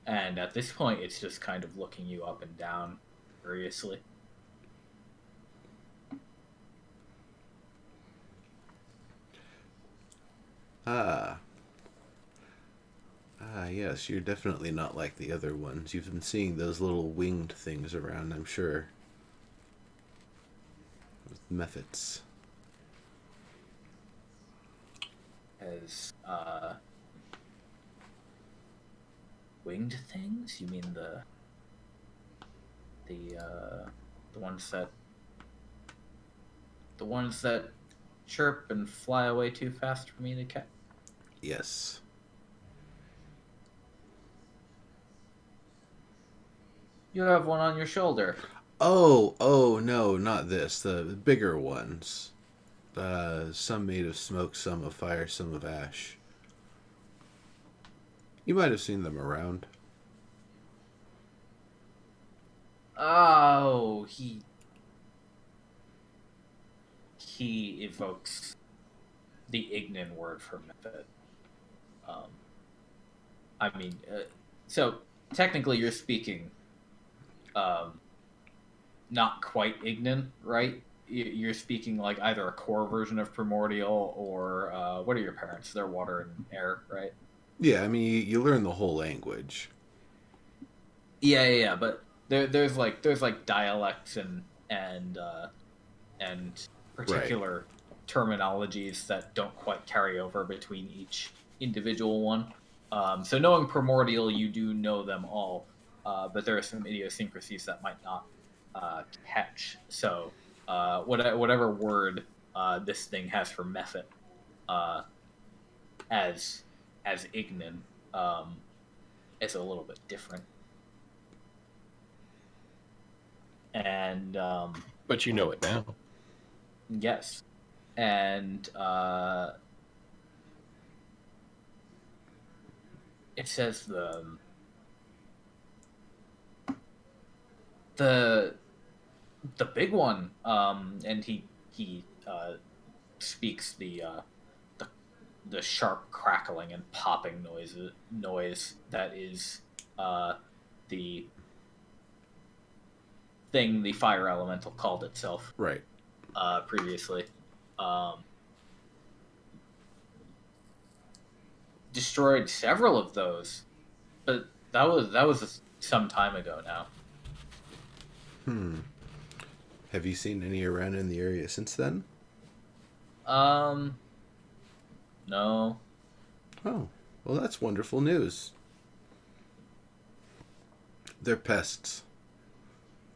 And at this point, it's just kind of looking you up and down curiously. Yes, you're definitely not like the other ones. You've been seeing those little winged things around, I'm sure. With mephits. As winged things? You mean the ones that chirp and fly away too fast for me to catch? Yes. You have one on your shoulder. Oh, no, not this. The bigger ones. Some made of smoke, some of fire, some of ash. You might have seen them around. Oh, he evokes the Ignan word for method. Um, I mean, so technically you're speaking not quite Ignan, right? You're speaking like either a core version of Primordial or what are your parents? They're water and air, right? Yeah, I mean, you learn the whole language. Yeah. But there's like dialects and Right. particular terminologies that don't quite carry over between each individual one. So knowing Primordial, you do know them all, but there are some idiosyncrasies that might not catch. So whatever word this thing has for method, uh, as Ignan, is a little bit different. And But you know it now. yes, and it says the big one, and he speaks the sharp crackling and popping noise that is the thing the fire elemental called itself Right. previously. Destroyed several of those, but that was some time ago now. Have you seen any around in the area since then? No. Oh, well, that's wonderful news. They're pests.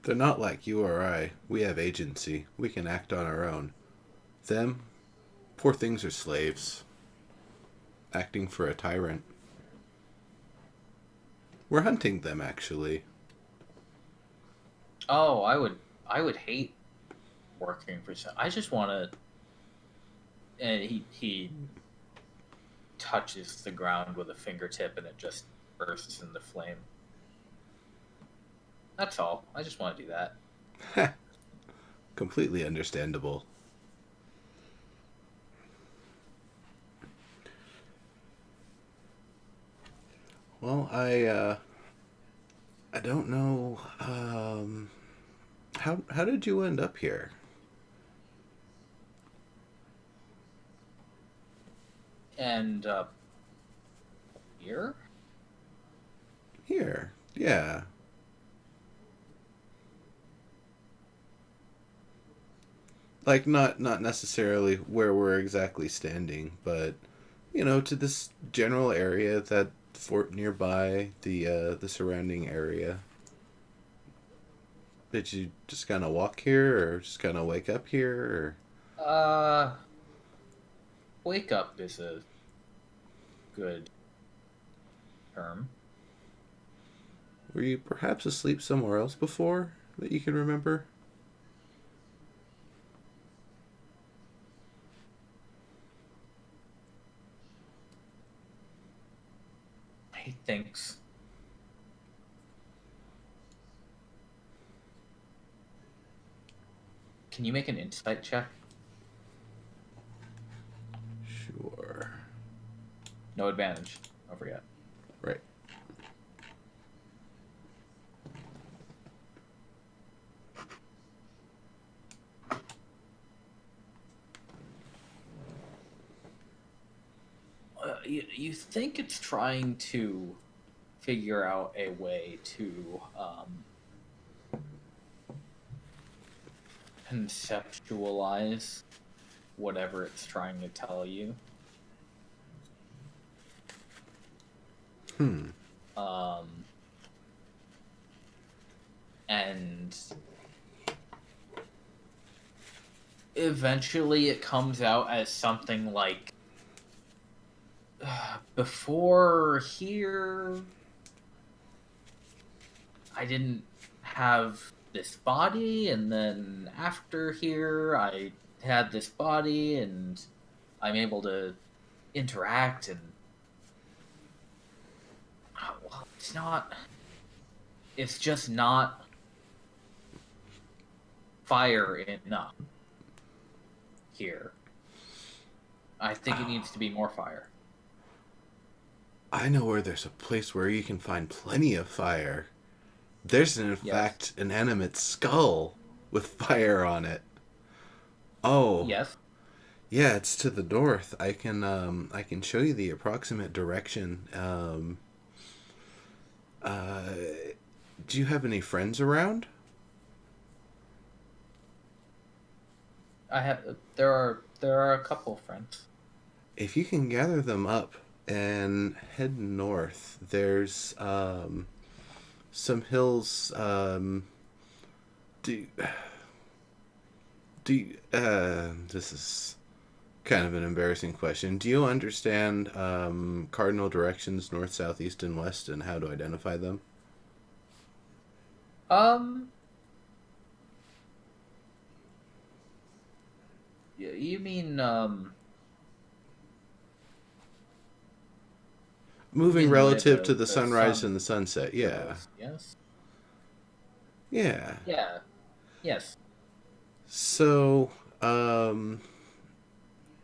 They're not like you or I. We have agency. We can act on our own. Them, poor things are slaves. Acting for a tyrant. We're hunting them, actually. Oh, I would hate working for some. I just want to. And he touches the ground with a fingertip, and it just bursts into flame. That's all. I just want to do that. Completely understandable. Well, I don't know. How did you end up here? And here. Here, yeah. Like not necessarily where we're exactly standing, but to this general area, that fort nearby, the surrounding area. Did you just kind of walk here, or just kind of wake up here, or? Wake up is a good term. Were you perhaps asleep somewhere else before that you can remember? He thinks. Can you make an insight check? Sure. No advantage. Don't forget. Right. You think it's trying to figure out a way to conceptualize whatever it's trying to tell you. And eventually it comes out as something like, before here, I didn't have this body, and then after here, I had this body, and I'm able to interact, and well, it's just not fire enough here. I think it needs to be more fire. I know where there's a place where you can find plenty of fire. There's, in Yes. fact, an animate skull with fire on it. Oh. Yes. Yeah, it's to the north. I can show you the approximate direction. Do you have any friends around? There are a couple of friends. If you can gather them up and head north, there's some hills. This is kind of an embarrassing question. Do you understand cardinal directions, north, south, east, and west, and how to identify them? You mean Moving in the way relative to the the sunrise sun and the sunset, yeah. goes? Yes. Yeah. Yeah. Yes. So,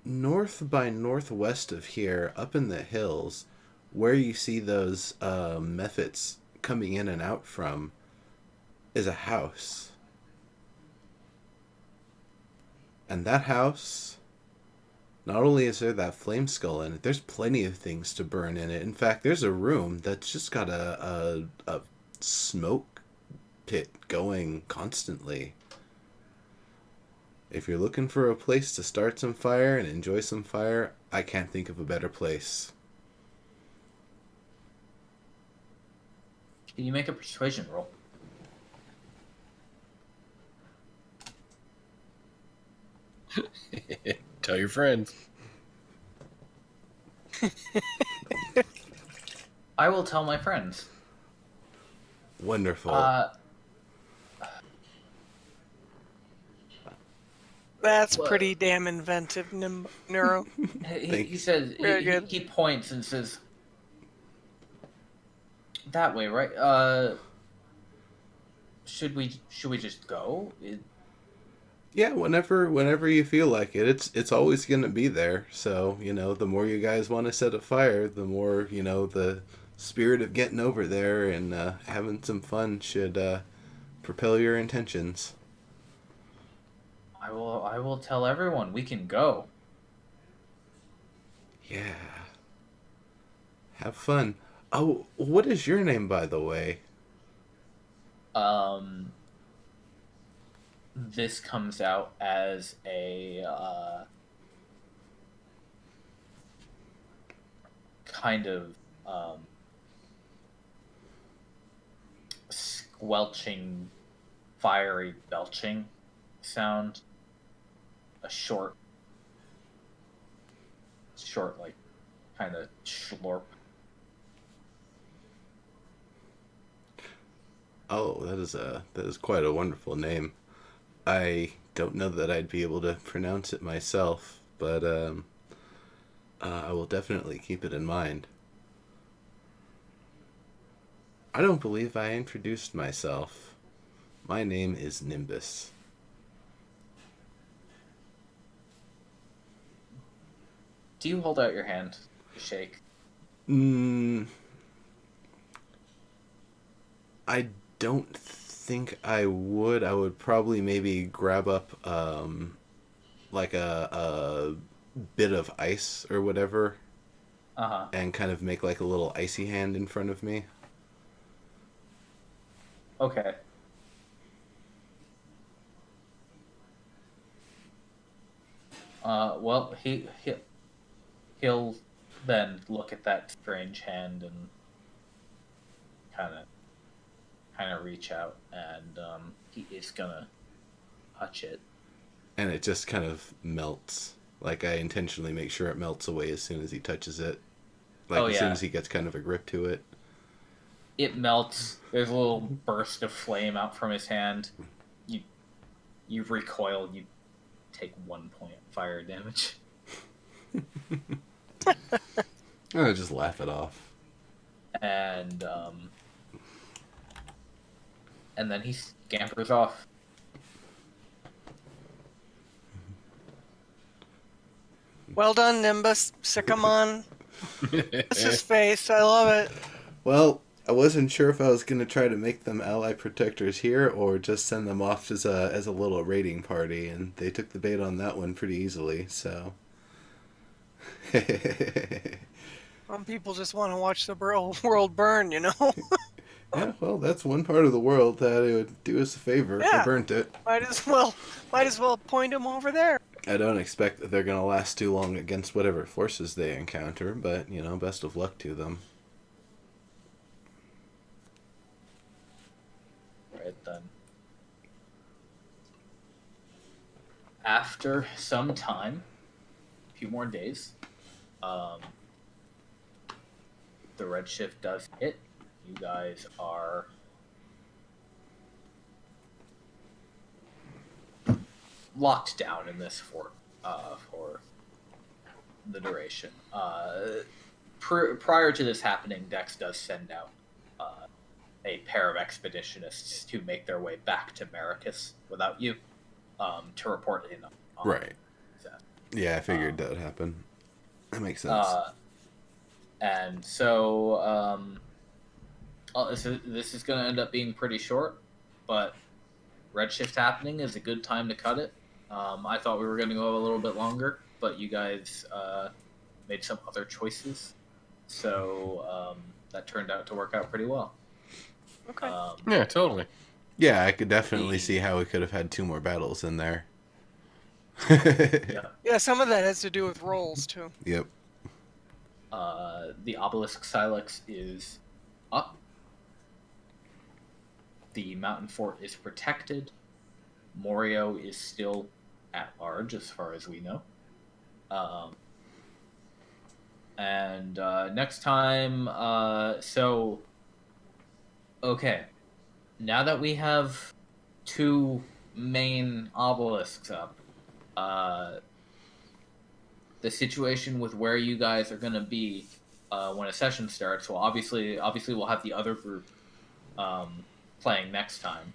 north by northwest of here, up in the hills, where you see those methods coming in and out from, is a house. And that house, not only is there that flame skull in it, there's plenty of things to burn in it. In fact, there's a room that's just got a smoke pit going constantly. If you're looking for a place to start some fire and enjoy some fire, I can't think of a better place. Can you make a persuasion roll? Tell your friends. I will tell my friends. Wonderful. That's Well- pretty damn inventive, Neuro. He says Very good. he points and says, "That way, right? Should we just go? Yeah, whenever you feel like it, it's always gonna be there. So the more you guys want to set a fire, the more the spirit of getting over there and having some fun should propel your intentions. I will tell everyone we can go." Yeah. Have fun. Oh, what is your name, by the way? This comes out as a kind of squelching, fiery belching sound. A short, like, kind of slurp. Oh, that is quite a wonderful name. I don't know that I'd be able to pronounce it myself, but I will definitely keep it in mind. I don't believe I introduced myself. My name is Nimbus. Do you hold out your hand to shake? I don't think I would. I would probably maybe grab up like a bit of ice or whatever and kind of make like a little icy hand in front of me. Okay. Well, he'll then look at that strange hand and kind of reach out, and he is gonna touch it. And it just kind of melts. Like, I intentionally make sure it melts away as soon as he touches it. Like, as soon as he gets kind of a grip to it. It melts. There's a little burst of flame out from his hand. You recoil. You take 1 point fire damage. I'll just laugh it off. And then he scampers off. Well done, Nimbus. Sycamon. That's his face. I love it. Well, I wasn't sure if I was going to try to make them ally protectors here or just send them off as a little raiding party, and they took the bait on that one pretty easily, so... Some people just want to watch the world burn, you know? Yeah, well, that's one part of the world that it would do us a favor if Yeah. they burnt it. Might as well point him over there. I don't expect that they're going to last too long against whatever forces they encounter, but, best of luck to them. Right then. After some time, a few more days, the Redshift does hit. You guys are locked down in this fort for the duration. Prior to this happening, Dex does send out a pair of expeditionists to make their way back to Maricus without you, to report in on Right. that. Yeah, I figured that would happen. That makes sense. And so this is going to end up being pretty short, but Redshift happening is a good time to cut it. I thought we were going to go a little bit longer, but you guys made some other choices, so that turned out to work out pretty well. Okay. Yeah, totally. Yeah, I could definitely see how we could have had 2 more battles in there. Yeah. Yeah, some of that has to do with rolls, too. Yep. The Obelisk Silex is up. The mountain fort is protected. Morioh is still at large, as far as we know. And next time, okay. Now that we have 2 main obelisks up, the situation with where you guys are going to be when a session starts, well, obviously we'll have the other group playing next time.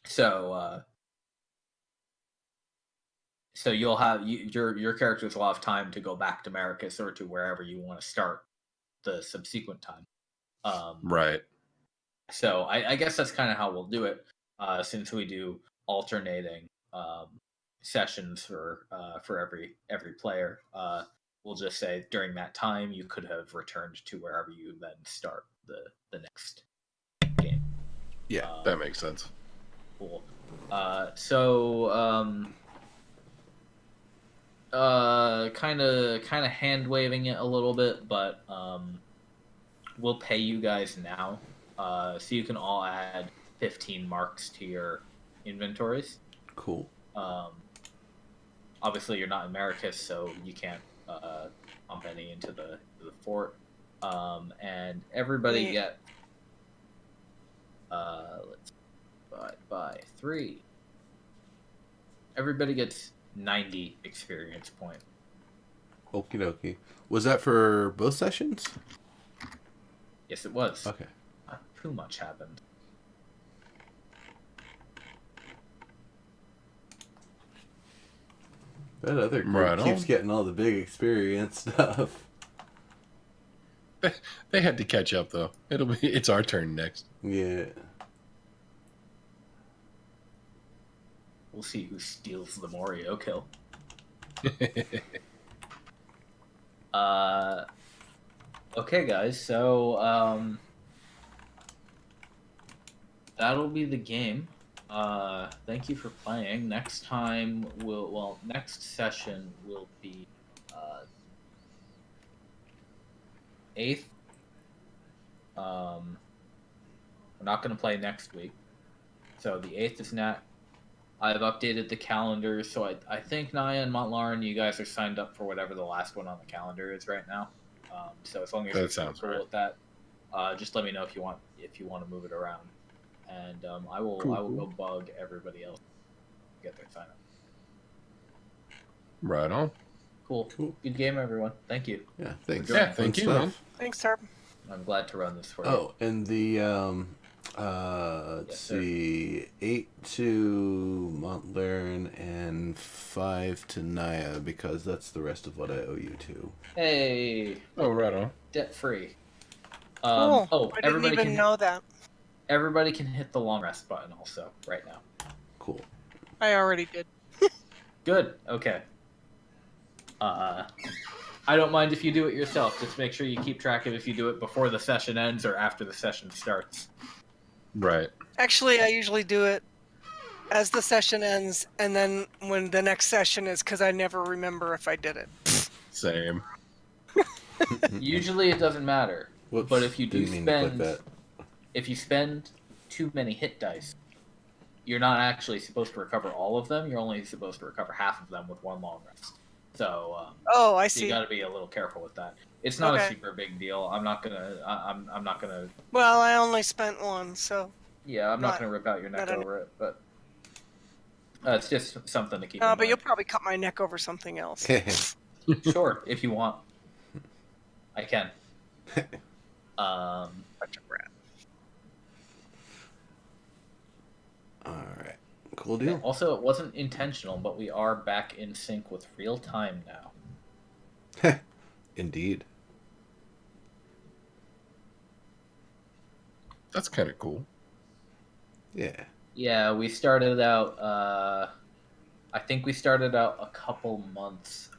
So you'll have your characters will have time to go back to Maricus or to wherever you want to start the subsequent time. Right. So I guess that's kind of how we'll do it, since we do alternating sessions for every player. We'll just say during that time you could have returned to wherever you then start the next game. Yeah, that makes sense. Cool. Kind of hand waving it a little bit, but we'll pay you guys now, so you can all add 15 marks to your inventories. Cool. Obviously, you're not in Maricus, so you can't pump any into the fort. And everybody get let's divide by 3. Everybody gets 90 experience point. Okie dokie. Was that for both sessions? Yes, it was. Okay. Not too much happened. That other group keeps getting all the big experience stuff. They had to catch up, though. It's our turn next. Yeah. We'll see who steals the Morioh kill. Okay, guys. So that'll be the game. Thank you for playing. Next time next session will be 8th. We're not going to play next week. So the 8th is not. I've updated the calendar, so I think Naia and Mont'larin, you guys are signed up for whatever the last one on the calendar is right now. So as long as That you're sounds cool right. with that, just let me know if you want to move it around. and I will go bug everybody else get their sign up. Right on. Cool. Cool. Good game, everyone. Thank you. Yeah, thanks. Yeah, thank Fun you, man. Thanks, Tarp. I'm glad to run this for you. Oh, and the let's Yes, sir. see, 8 to Mont'larin and 5 to Naia, because that's the rest of what I owe you to. Hey, Oh, right on. debt free. Cool. Oh, I didn't even know that. Everybody can hit the long rest button also right now. Cool. I already did. Good. Okay. I don't mind if you do it yourself. Just make sure you keep track of if you do it before the session ends or after the session starts. Right. Actually, I usually do it as the session ends, and then when the next session is, because I never remember if I did it. Same. Usually it doesn't matter. Whoops, But if you do didn't mean to click spend, that. if you spend too many hit dice, you're not actually supposed to recover all of them. You're only supposed to recover half of them with one long rest. So Oh, I you see. got to be a little careful with that. It's not a Okay. super big deal. I'm not gonna. Well, I only spent one, so. Yeah, I'm not Not- gonna rip out your neck not an- over it, but it's just something to keep in But mind. you'll probably cut my neck over something else. Sure, if you want, I can. Bunch of rat. Alright. Cool deal. Also, it wasn't intentional, but we are back in sync with real time now. Indeed. That's kind of cool. Yeah. Yeah, we started out. I think we started out a couple months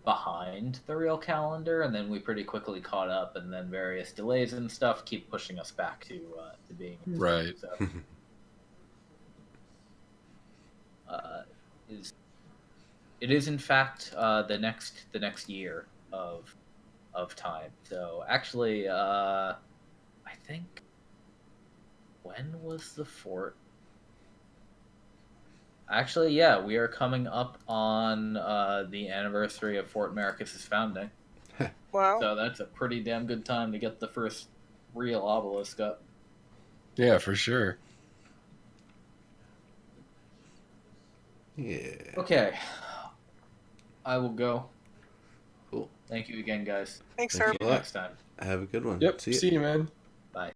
behind the real calendar, and then we pretty quickly caught up. And then various delays and stuff keep pushing us back to being in sync. Right. So, it is in fact the next year of time. So actually, I think, when was the fort? Actually, yeah, we are coming up on the anniversary of Fort Maricus's founding. Wow. So that's a pretty damn good time to get the first real obelisk up. Yeah, for sure. Yeah. Okay. I will go. Cool. Thank you again, guys. Thanks, Thank Herb. you. See you next time. Have a good one. Yep. See ya. See you, man.